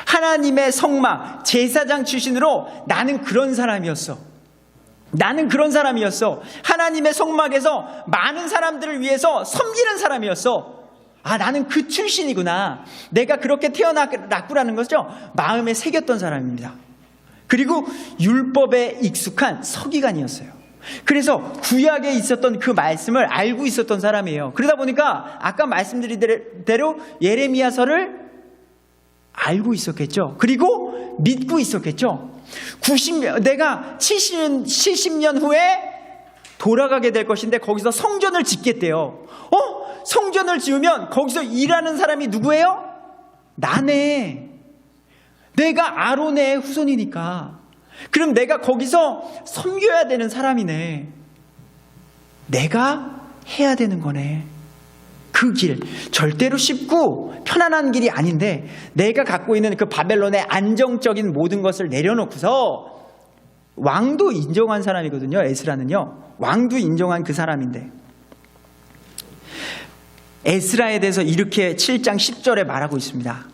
하나님의 성막 제사장 출신으로 나는 그런 사람이었어. 하나님의 성막에서 많은 사람들을 위해서 섬기는 사람이었어. 나는 그 출신이구나. 내가 그렇게 태어났구라는 거죠. 마음에 새겼던 사람입니다. 그리고 율법에 익숙한 서기관이었어요. 그래서 구약에 있었던 그 말씀을 알고 있었던 사람이에요. 그러다 보니까 아까 말씀드린 대로 예레미야서를 알고 있었겠죠. 그리고 믿고 있었겠죠. 내가 70년 후에 돌아가게 될 것인데 거기서 성전을 짓겠대요. 성전을 지으면 거기서 일하는 사람이 누구예요? 나네. 내가 아론의 후손이니까. 그럼 내가 거기서 섬겨야 되는 사람이네. 내가 해야 되는 거네. 그 길, 절대로 쉽고 편안한 길이 아닌데 내가 갖고 있는 그 바벨론의 안정적인 모든 것을 내려놓고서 왕도 인정한 사람이거든요. 에스라는요. 왕도 인정한 그 사람인데 에스라에 대해서 이렇게 7장 10절에 말하고 있습니다.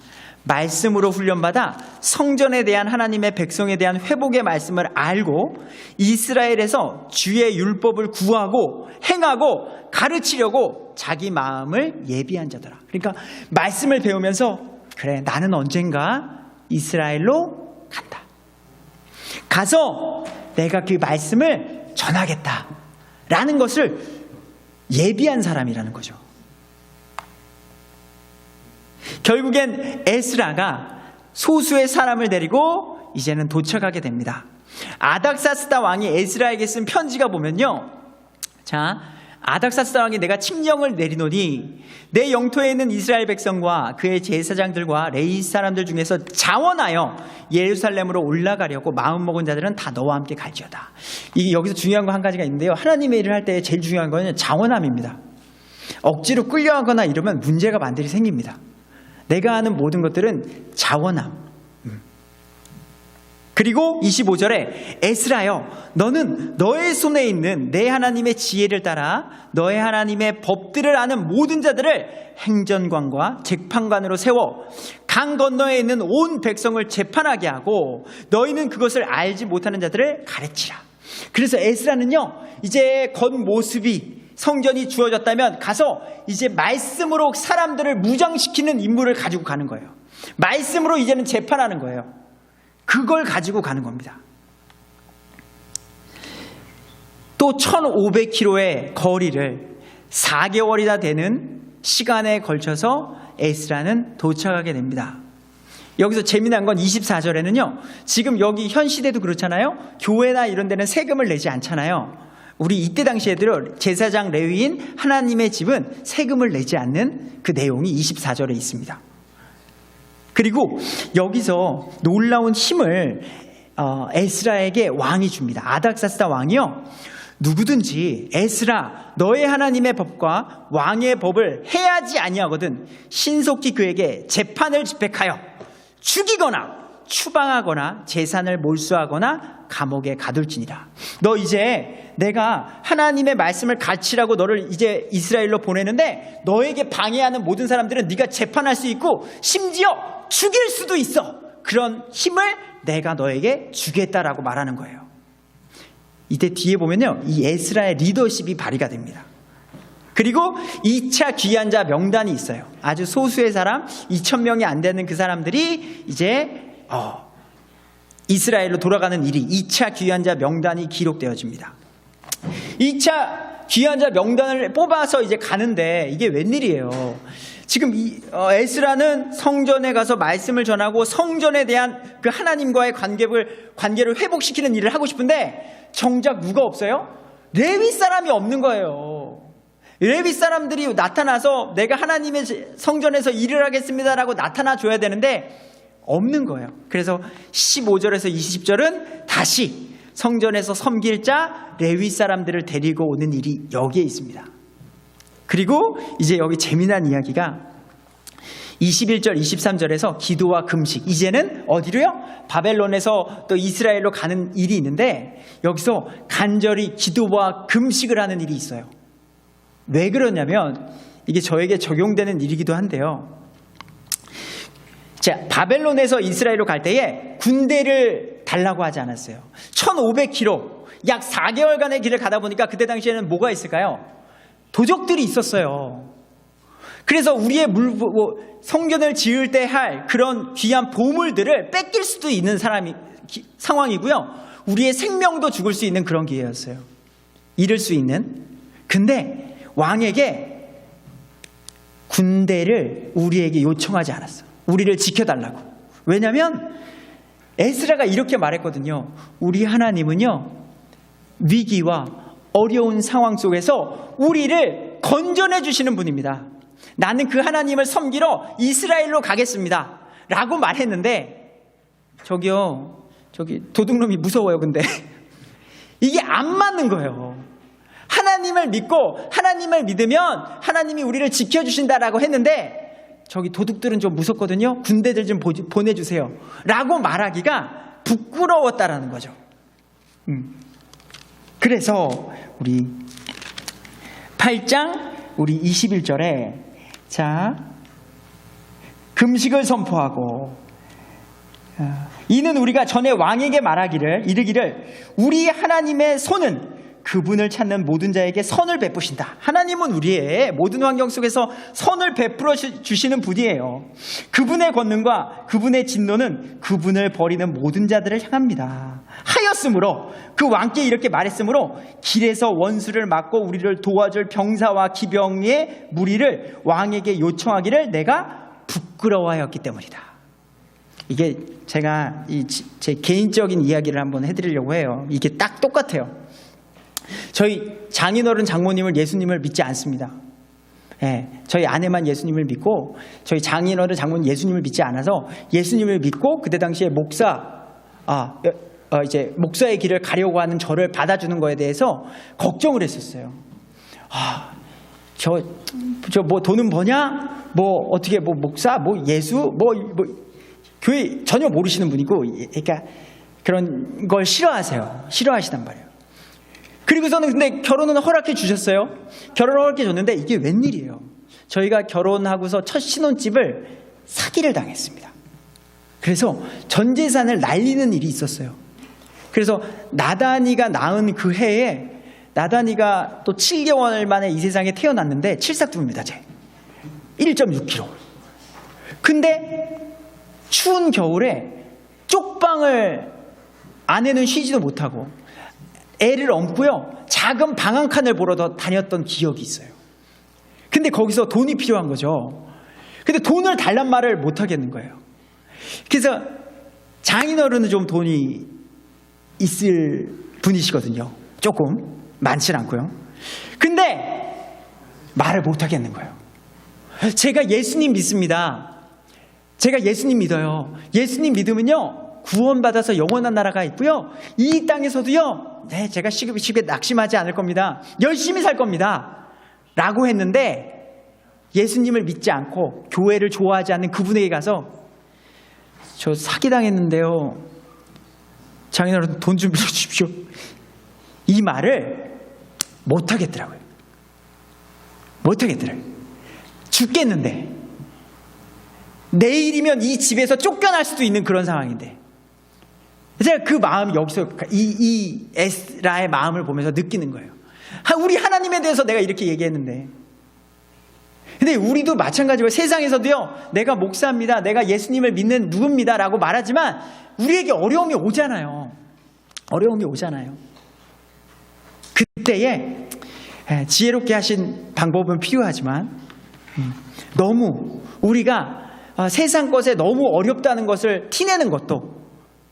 말씀으로 훈련받아 성전에 대한 하나님의 백성에 대한 회복의 말씀을 알고 이스라엘에서 주의 율법을 구하고 행하고 가르치려고 자기 마음을 예비한 자더라. 그러니까 말씀을 배우면서 그래, 나는 언젠가 이스라엘로 간다. 가서 내가 그 말씀을 전하겠다라는 것을 예비한 사람이라는 거죠. 결국엔 에스라가 소수의 사람을 데리고 이제는 도착하게 됩니다. 아닥사스다 왕이 에스라에게 쓴 편지가 보면요. 자, 아닥사스다 왕이 내가 칙령을 내리노니 내 영토에 있는 이스라엘 백성과 그의 제사장들과 레위 사람들 중에서 자원하여 예루살렘으로 올라가려고 마음먹은 자들은 다 너와 함께 갈지어다. 이게 여기서 중요한 거 한 가지가 있는데요. 하나님의 일을 할 때 제일 중요한 거는 자원함입니다. 억지로 끌려가거나 이러면 문제가 반드시 생깁니다. 내가 하는 모든 것들은 자원함. 그리고 25절에 에스라여 너는 너의 손에 있는 내 하나님의 지혜를 따라 너의 하나님의 법들을 아는 모든 자들을 행전관과 재판관으로 세워 강 건너에 있는 온 백성을 재판하게 하고 너희는 그것을 알지 못하는 자들을 가르치라. 그래서 에스라는요, 이제 겉모습이 성전이 주어졌다면 가서 이제 말씀으로 사람들을 무장시키는 임무를 가지고 가는 거예요. 말씀으로 이제는 재판하는 거예요. 그걸 가지고 가는 겁니다. 또 1500km의 거리를 4개월이나 되는 시간에 걸쳐서 에스라는 도착하게 됩니다. 여기서 재미난 건 24절에는요. 지금 여기 현 시대도 그렇잖아요. 교회나 이런 데는 세금을 내지 않잖아요. 우리 이때 당시에도 제사장 레위인 하나님의 집은 세금을 내지 않는 그 내용이 24절에 있습니다. 그리고 여기서 놀라운 힘을 에스라에게 왕이 줍니다. 아닥사스다 왕이요, 누구든지 에스라 너의 하나님의 법과 왕의 법을 해야지 아니하거든 신속히 그에게 재판을 집행하여 죽이거나 추방하거나 재산을 몰수하거나 감옥에 가둘지니라. 너 이제 내가 하나님의 말씀을 가르치라고 너를 이제 이스라엘로 보내는데 너에게 방해하는 모든 사람들은 네가 재판할 수 있고 심지어 죽일 수도 있어. 그런 힘을 내가 너에게 주겠다라고 말하는 거예요. 이때 뒤에 보면요, 이 에스라의 리더십이 발휘가 됩니다. 그리고 2차 귀한 자 명단이 있어요. 아주 소수의 사람 2,000명이 안 되는 그 사람들이 이제 이스라엘로 돌아가는 일이 2차 귀한 자 명단이 기록되어집니다. 2차 귀한 자 명단을 뽑아서 이제 가는데 이게 웬일이에요. 지금 에스라는 성전에 가서 말씀을 전하고 성전에 대한 그 하나님과의 관계를 회복시키는 일을 하고 싶은데 정작 누가 없어요? 레위 사람이 없는 거예요. 레위 사람들이 나타나서 내가 하나님의 성전에서 일을 하겠습니다라고 나타나 줘야 되는데 없는 거예요. 그래서 15절에서 20절은 다시 성전에서 섬길 자 레위 사람들을 데리고 오는 일이 여기에 있습니다. 그리고 이제 여기 재미난 이야기가 21절 23절에서 기도와 금식, 이제는 어디로요? 바벨론에서 또 이스라엘로 가는 일이 있는데 여기서 간절히 기도와 금식을 하는 일이 있어요. 왜 그러냐면 이게 저에게 적용되는 일이기도 한데요. 자, 바벨론에서 이스라엘로 갈 때에 군대를 달라고 하지 않았어요. 1500km, 약 4개월간의 길을 가다 보니까 그때 당시에는 뭐가 있을까요? 도적들이 있었어요. 그래서 우리의 성전을 지을 때 할 그런 귀한 보물들을 뺏길 수도 있는 사람이 상황이고요. 우리의 생명도 죽을 수 있는 그런 기회였어요. 잃을 수 있는. 근데 왕에게 군대를 우리에게 요청하지 않았어. 우리를 지켜달라고. 왜냐하면 에스라가 이렇게 말했거든요. 우리 하나님은요, 위기와 어려운 상황 속에서 우리를 건져내 주시는 분입니다. 나는 그 하나님을 섬기러 이스라엘로 가겠습니다 라고 말했는데, 저기 도둑놈이 무서워요. 근데 이게 안 맞는 거예요. 하나님을 믿고 하나님을 믿으면 하나님이 우리를 지켜주신다라고 했는데, 저기 도둑들은 좀 무섭거든요. 군대들 좀 보내주세요 라고 말하기가 부끄러웠다라는 거죠. 그래서 우리 8장 우리 21절에 자, 금식을 선포하고, 이는 우리가 전에 왕에게 이르기를 우리 하나님의 손은 그분을 찾는 모든 자에게 선을 베푸신다. 하나님은 우리의 모든 환경 속에서 선을 베풀어 주시는 분이에요. 그분의 권능과 그분의 진노는 그분을 버리는 모든 자들을 향합니다. 하였으므로, 그 왕께 이렇게 말했으므로 길에서 원수를 막고 우리를 도와줄 병사와 기병의 무리를 왕에게 요청하기를 내가 부끄러워하였기 때문이다. 이게 제가 제 개인적인 이야기를 한번 해드리려고 해요. 이게 딱 똑같아요. 저희 장인어른 장모님을, 예수님을 믿지 않습니다. 저희 아내만 예수님을 믿고, 저희 장인어른 장모님 예수님을 믿지 않아서 예수님을 믿고 그때 당시에 목사의 길을 가려고 하는 저를 받아주는 거에 대해서 걱정을 했었어요. 저 뭐 돈은 버냐? 뭐 어떻게 뭐 목사, 뭐 예수, 뭐 교회 전혀 모르시는 분이고, 그러니까 그런 걸 싫어하시단 말이에요. 그리고서는 근데 결혼은 허락해 주셨어요. 결혼을 허락해 줬는데 이게 웬일이에요. 저희가 결혼하고서 첫 신혼집을 사기를 당했습니다. 그래서 전 재산을 날리는 일이 있었어요. 그래서 나단이가 낳은 그 해에, 나단이가 또 7개월 만에 이 세상에 태어났는데 칠삭두입니다. 제 1.6kg. 근데 추운 겨울에 쪽방을, 아내는 쉬지도 못하고 애를 업고요, 작은 방 한 칸을 보러 다녔던 기억이 있어요. 근데 거기서 돈이 필요한 거죠. 근데 돈을 달란 말을 못 하겠는 거예요. 그래서 장인어른은 좀 돈이 있을 분이시거든요. 조금, 많진 않고요. 근데 말을 못 하겠는 거예요. 제가 예수님 믿습니다. 제가 예수님 믿어요. 예수님 믿으면요, 구원받아서 영원한 나라가 있고요, 이 땅에서도요, 제가 쉽게 낙심하지 않을 겁니다. 열심히 살 겁니다 라고 했는데, 예수님을 믿지 않고 교회를 좋아하지 않는 그분에게 가서 저 사기당했는데요, 장인어른 돈 좀 빌려주십시오, 이 말을 못하겠더라고요. 죽겠는데, 내일이면 이 집에서 쫓겨날 수도 있는 그런 상황인데, 제가 그 마음이 여기서 이 에스라의 마음을 보면서 느끼는 거예요. 우리 하나님에 대해서 내가 이렇게 얘기했는데, 근데 우리도 마찬가지로 세상에서도요, 내가 목사입니다, 내가 예수님을 믿는 누구입니다 라고 말하지만 우리에게 어려움이 오잖아요. 그때에 지혜롭게 하신 방법은 필요하지만, 너무 우리가 세상 것에 너무 어렵다는 것을 티내는 것도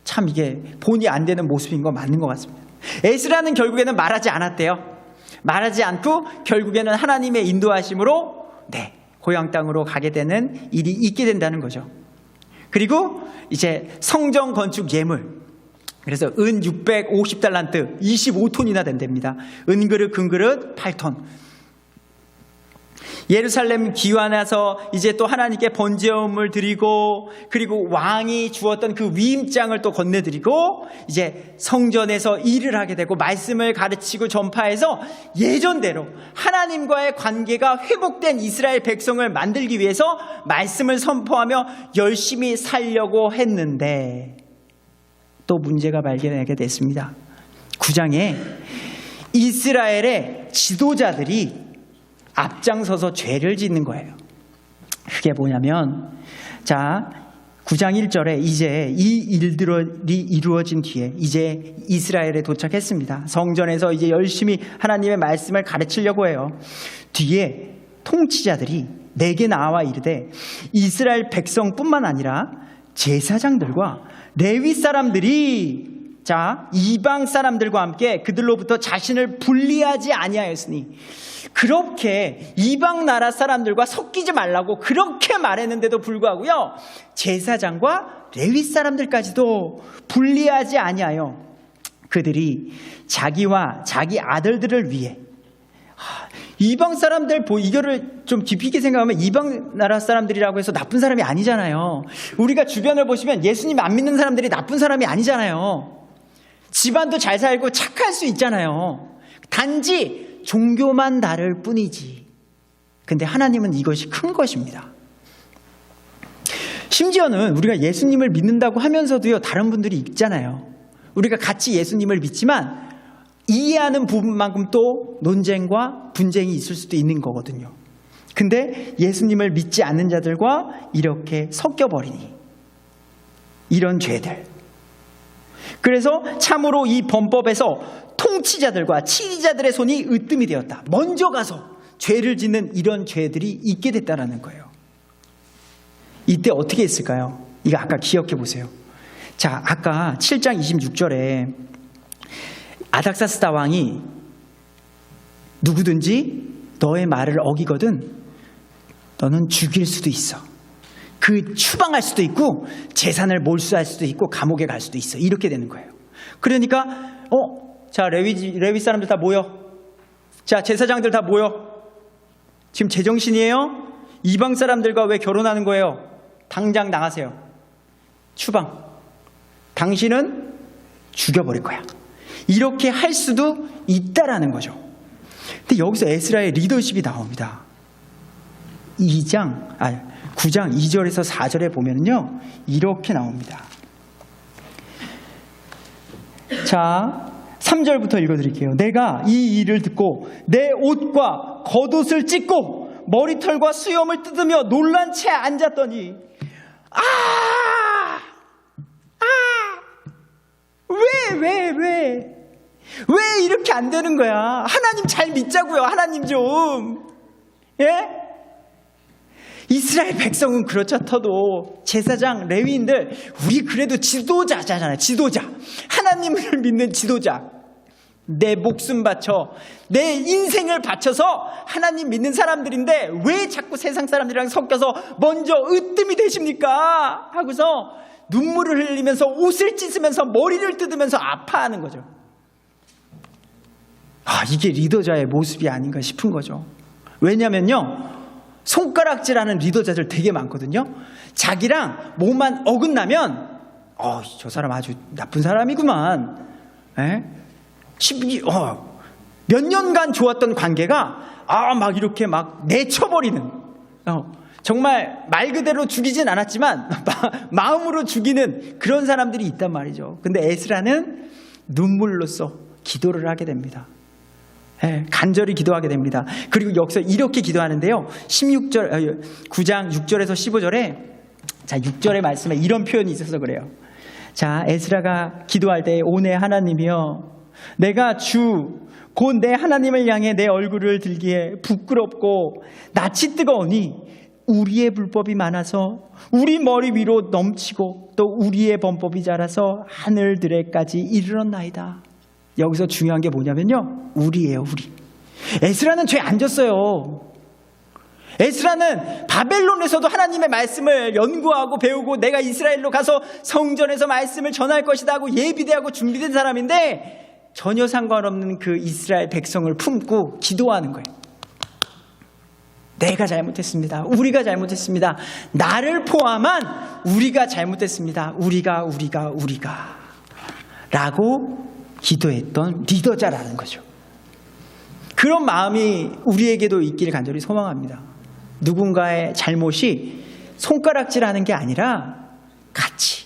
참 이게 본이 안 되는 모습인 거 맞는 것 같습니다. 에스라는 결국에는 말하지 않았대요. 말하지 않고 결국에는 하나님의 인도하심으로 고향 땅으로 가게 되는 일이 있게 된다는 거죠. 그리고 이제 성전 건축 예물, 그래서 은 650달란트 25톤이나 된답니다. 은그릇 금그릇 8톤. 예루살렘 귀환해서 이제 또 하나님께 번제음을 드리고, 그리고 왕이 주었던 그 위임장을 또 건네드리고, 이제 성전에서 일을 하게 되고 말씀을 가르치고 전파해서 예전대로 하나님과의 관계가 회복된 이스라엘 백성을 만들기 위해서 말씀을 선포하며 열심히 살려고 했는데, 또 문제가 발견하게 됐습니다. 9장에 이스라엘의 지도자들이 앞장서서 죄를 짓는 거예요. 그게 뭐냐면, 자, 9장 1절에 이제 이 일들이 이루어진 뒤에 이제 이스라엘에 도착했습니다. 성전에서 이제 열심히 하나님의 말씀을 가르치려고 해요. 뒤에 통치자들이 내게 나와 이르되 이스라엘 백성뿐만 아니라 제사장들과 레위 사람들이 이방 사람들과 함께 그들로부터 자신을 분리하지 아니하였으니, 그렇게 이방 나라 사람들과 섞이지 말라고 그렇게 말했는데도 불구하고요, 제사장과 레위 사람들까지도 분리하지 아니하여 그들이 자기와 자기 아들들을 위해, 이방 사람들, 이거를 좀 깊이 있게 생각하면 이방 나라 사람들이라고 해서 나쁜 사람이 아니잖아요. 우리가 주변을 보시면 예수님 안 믿는 사람들이 나쁜 사람이 아니잖아요. 집안도 잘 살고 착할 수 있잖아요. 단지 종교만 다를 뿐이지. 근데 하나님은 이것이 큰 것입니다. 심지어는 우리가 예수님을 믿는다고 하면서도요, 다른 분들이 있잖아요. 우리가 같이 예수님을 믿지만 이해하는 부분만큼 또 논쟁과 분쟁이 있을 수도 있는 거거든요. 근데 예수님을 믿지 않는 자들과 이렇게 섞여버리니, 이런 죄들. 그래서 참으로 이 범법에서 통치자들과 치리자들의 손이 으뜸이 되었다. 먼저 가서 죄를 짓는 이런 죄들이 있게 됐다라는 거예요. 이때 어떻게 했을까요? 이거 아까 기억해 보세요. 자, 아까 7장 26절에 아닥사스다 왕이 누구든지 너의 말을 어기거든 너는 죽일 수도 있어. 그 추방할 수도 있고 재산을 몰수할 수도 있고 감옥에 갈 수도 있어. 이렇게 되는 거예요. 그러니까 자, 레위 사람들 다 모여. 자, 제사장들 다 모여. 지금 제정신이에요? 이방 사람들과 왜 결혼하는 거예요? 당장 나가세요. 추방. 당신은 죽여버릴 거야. 이렇게 할 수도 있다라는 거죠. 근데 여기서 에스라의 리더십이 나옵니다. 9장 2절에서 4절에 보면요, 이렇게 나옵니다. 자, 3절부터 읽어드릴게요. 내가 이 일을 듣고 내 옷과 겉옷을 찢고 머리털과 수염을 뜯으며 놀란 채 앉았더니 왜 이렇게 안 되는 거야? 하나님 잘 믿자고요. 하나님 좀. 예? 이스라엘 백성은 그렇잖아도 제사장, 레위인들, 우리 그래도 지도자잖아요. 지도자. 하나님을 믿는 지도자. 내 목숨 바쳐, 내 인생을 바쳐서 하나님 믿는 사람들인데 왜 자꾸 세상 사람들이랑 섞여서 먼저 으뜸이 되십니까? 하고서 눈물을 흘리면서 옷을 찢으면서 머리를 뜯으면서 아파하는 거죠. 이게 리더자의 모습이 아닌가 싶은 거죠. 왜냐면요, 손가락질하는 리더자들 되게 많거든요. 자기랑 뭐만 어긋나면 저 사람 아주 나쁜 사람이구만. 몇 년간 좋았던 관계가 막 이렇게 막 내쳐버리는, 정말 말 그대로 죽이진 않았지만 마음으로 죽이는 그런 사람들이 있단 말이죠. 근데 에스라는 눈물로써 기도를 하게 됩니다. 간절히 기도하게 됩니다. 그리고 여기서 이렇게 기도하는데요, 9장 6절에서 15절에, 자, 6절의 말씀에 이런 표현이 있어서 그래요. 자, 에스라가 기도할 때, 오 내 하나님이여, 내가 곧 내 하나님을 향해 내 얼굴을 들기에 부끄럽고 낯이 뜨거우니 우리의 불법이 많아서 우리 머리 위로 넘치고 또 우리의 범법이 자라서 하늘들에까지 이르렀나이다. 여기서 중요한 게 뭐냐면요, 우리예요, 우리. 에스라는 죄 안 졌어요. 에스라는 바벨론에서도 하나님의 말씀을 연구하고 배우고 내가 이스라엘로 가서 성전에서 말씀을 전할 것이다 하고 예비대하고 준비된 사람인데 전혀 상관없는 그 이스라엘 백성을 품고 기도하는 거예요. 내가 잘못했습니다. 우리가 잘못했습니다. 나를 포함한 우리가 잘못했습니다. 우리가 라고 기도했던 리더자라는 거죠. 그런 마음이 우리에게도 있기를 간절히 소망합니다. 누군가의 잘못이 손가락질하는 게 아니라 같이.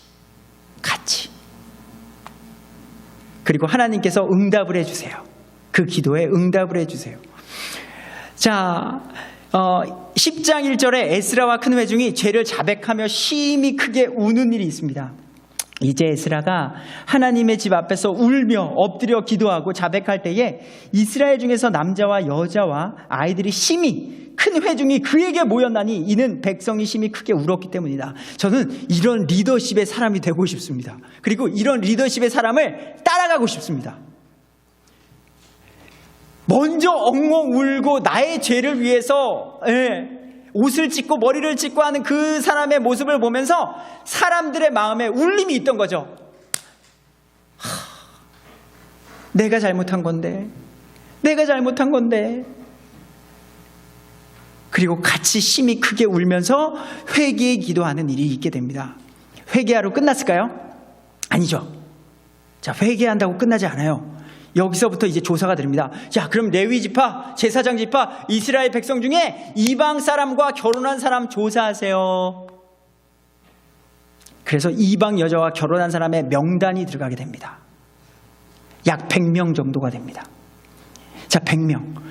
그리고 하나님께서 응답을 해주세요. 그 기도에 응답을 해주세요. 자, 10장 1절에 에스라와 큰 회중이 죄를 자백하며 심히 크게 우는 일이 있습니다. 이제 에스라가 하나님의 집 앞에서 울며 엎드려 기도하고 자백할 때에 이스라엘 중에서 남자와 여자와 아이들이 심히 큰 회중이 그에게 모였나니 이는 백성이 심히 크게 울었기 때문이다. 저는 이런 리더십의 사람이 되고 싶습니다. 그리고 이런 리더십의 사람을 따라가고 싶습니다. 먼저 엉엉 울고 나의 죄를 위해서 옷을 찢고 머리를 찢고 하는 그 사람의 모습을 보면서 사람들의 마음에 울림이 있던 거죠. 내가 잘못한 건데, 내가 잘못한 건데. 그리고 같이 심히 크게 울면서 회개의 기도하는 일이 있게 됩니다. 회개하러 끝났을까요? 아니죠. 자, 회개한다고 끝나지 않아요. 여기서부터 이제 조사가 됩니다. 자, 그럼 레위 지파, 제사장 지파, 이스라엘 백성 중에 이방 사람과 결혼한 사람 조사하세요. 그래서 이방 여자와 결혼한 사람의 명단이 들어가게 됩니다. 약 100명 정도가 됩니다. 자, 100명.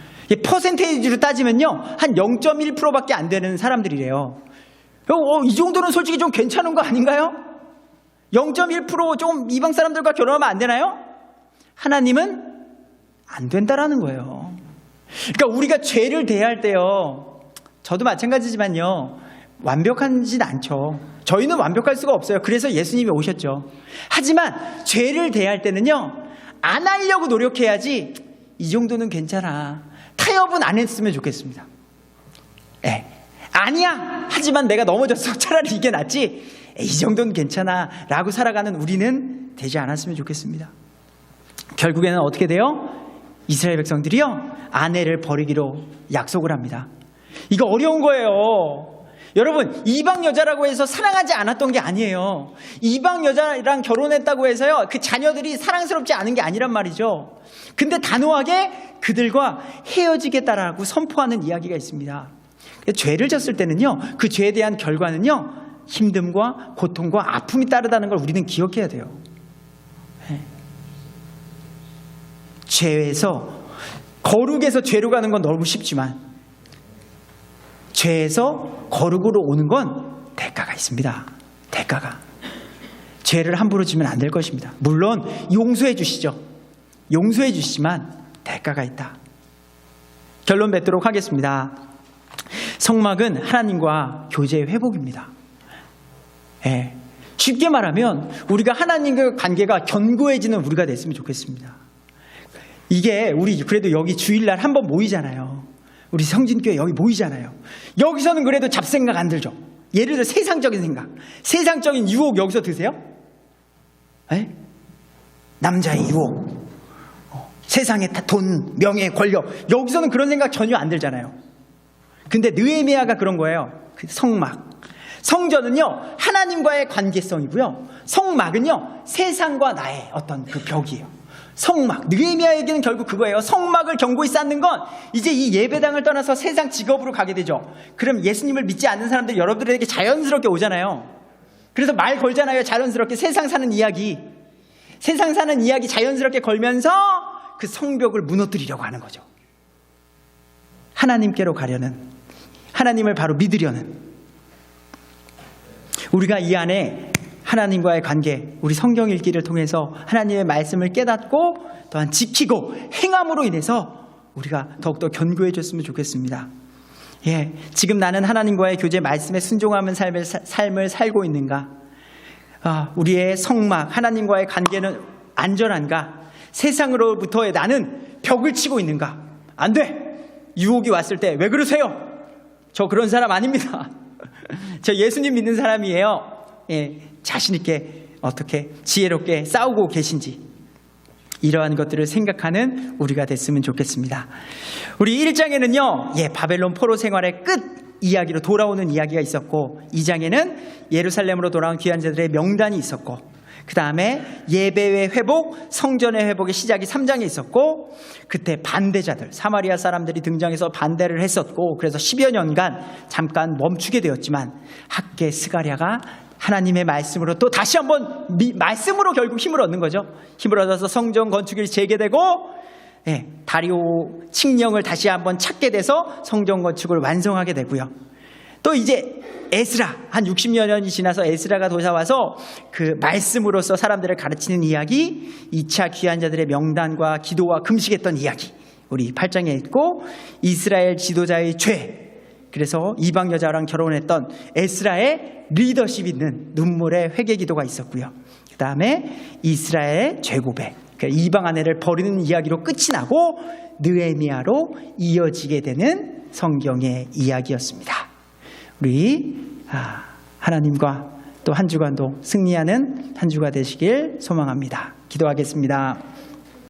퍼센테이지로 따지면요, 한 0.1%밖에 안 되는 사람들이래요. 이 정도는 솔직히 좀 괜찮은 거 아닌가요? 0.1% 좀 이방 사람들과 결혼하면 안 되나요? 하나님은 안 된다라는 거예요. 그러니까 우리가 죄를 대할 때요, 저도 마찬가지지만요, 완벽하진 않죠. 저희는 완벽할 수가 없어요. 그래서 예수님이 오셨죠. 하지만 죄를 대할 때는요, 안 하려고 노력해야지. 이 정도는 괜찮아, 타협은 안 했으면 좋겠습니다. 아니야, 하지만 내가 넘어졌어, 차라리 이게 낫지, 이 정도는 괜찮아 라고 살아가는 우리는 되지 않았으면 좋겠습니다. 결국에는 어떻게 돼요? 이스라엘 백성들이요, 아내를 버리기로 약속을 합니다. 이거 어려운 거예요. 여러분, 이방 여자라고 해서 사랑하지 않았던 게 아니에요. 이방 여자랑 결혼했다고 해서요, 그 자녀들이 사랑스럽지 않은 게 아니란 말이죠. 근데 단호하게 그들과 헤어지겠다라고 선포하는 이야기가 있습니다. 죄를 졌을 때는요, 그 죄에 대한 결과는요, 힘듦과 고통과 아픔이 따르다는 걸 우리는 기억해야 돼요. 죄에서, 거룩에서 죄로 가는 건 너무 쉽지만 죄에서 거룩으로 오는 건 대가가 있습니다. 대가가. 죄를 함부로 지면 안 될 것입니다. 물론 용서해 주시죠. 용서해 주시지만 대가가 있다. 결론 맺도록 하겠습니다. 성막은 하나님과 교제의 회복입니다. 쉽게 말하면 우리가 하나님과 관계가 견고해지는 우리가 됐으면 좋겠습니다. 이게 우리 그래도 여기 주일날 한번 모이잖아요. 우리 성진교회 여기 모이잖아요. 여기서는 그래도 잡생각 안 들죠. 예를 들어 세상적인 생각, 세상적인 유혹 여기서 드세요? 남자의 유혹, 세상의 돈, 명예, 권력, 여기서는 그런 생각 전혀 안 들잖아요. 근데 느헤미야가 그런 거예요. 그 성막, 성전은요 하나님과의 관계성이고요, 성막은요 세상과 나의 어떤 그 벽이에요. 성막, 느헤미야에게는 결국 그거예요. 성막을 견고히 쌓는 건 이제 이 예배당을 떠나서 세상 직업으로 가게 되죠. 그럼 예수님을 믿지 않는 사람들이 여러분들에게 자연스럽게 오잖아요. 그래서 말 걸잖아요. 자연스럽게 세상 사는 이야기, 세상 사는 이야기 자연스럽게 걸면서 그 성벽을 무너뜨리려고 하는 거죠. 하나님께로 가려는, 하나님을 바로 믿으려는, 우리가 이 안에 하나님과의 관계, 우리 성경 읽기를 통해서 하나님의 말씀을 깨닫고 또한 지키고 행함으로 인해서 우리가 더욱더 견고해졌으면 좋겠습니다. 지금 나는 하나님과의 교제 말씀에 순종하는 삶을 살고 있는가? 우리의 성막, 하나님과의 관계는 안전한가? 세상으로부터의 나는 벽을 치고 있는가? 안 돼! 유혹이 왔을 때 왜 그러세요? 저 그런 사람 아닙니다. 저 예수님 믿는 사람이에요. 자신 있게 어떻게 지혜롭게 싸우고 계신지, 이러한 것들을 생각하는 우리가 됐으면 좋겠습니다. 우리 1장에는요 바벨론 포로 생활의 끝 이야기로 돌아오는 이야기가 있었고, 2장에는 예루살렘으로 돌아온 귀한 자들의 명단이 있었고, 그 다음에 예배의 회복, 성전의 회복의 시작이 3장에 있었고, 그때 반대자들, 사마리아 사람들이 등장해서 반대를 했었고, 그래서 10여 년간 잠깐 멈추게 되었지만 학개 스가랴가 하나님의 말씀으로 또 다시 한번 말씀으로 결국 힘을 얻는 거죠. 힘을 얻어서 성전 건축이 재개되고 다리오 칙령을 다시 한번 찾게 돼서 성전 건축을 완성하게 되고요. 또 이제 에스라, 한 60여 년이 지나서 에스라가 돌아와서 그 말씀으로서 사람들을 가르치는 이야기, 2차 귀한 자들의 명단과 기도와 금식했던 이야기 우리 8장에 읽고, 이스라엘 지도자의 죄, 그래서 이방 여자랑 결혼했던 에스라의 리더십 있는 눈물의 회개 기도가 있었고요. 그 다음에 이스라엘 죄고백, 그러니까 이방 아내를 버리는 이야기로 끝이 나고 느헤미야로 이어지게 되는 성경의 이야기였습니다. 우리 하나님과 또 한 주간도 승리하는 한 주가 되시길 소망합니다. 기도하겠습니다.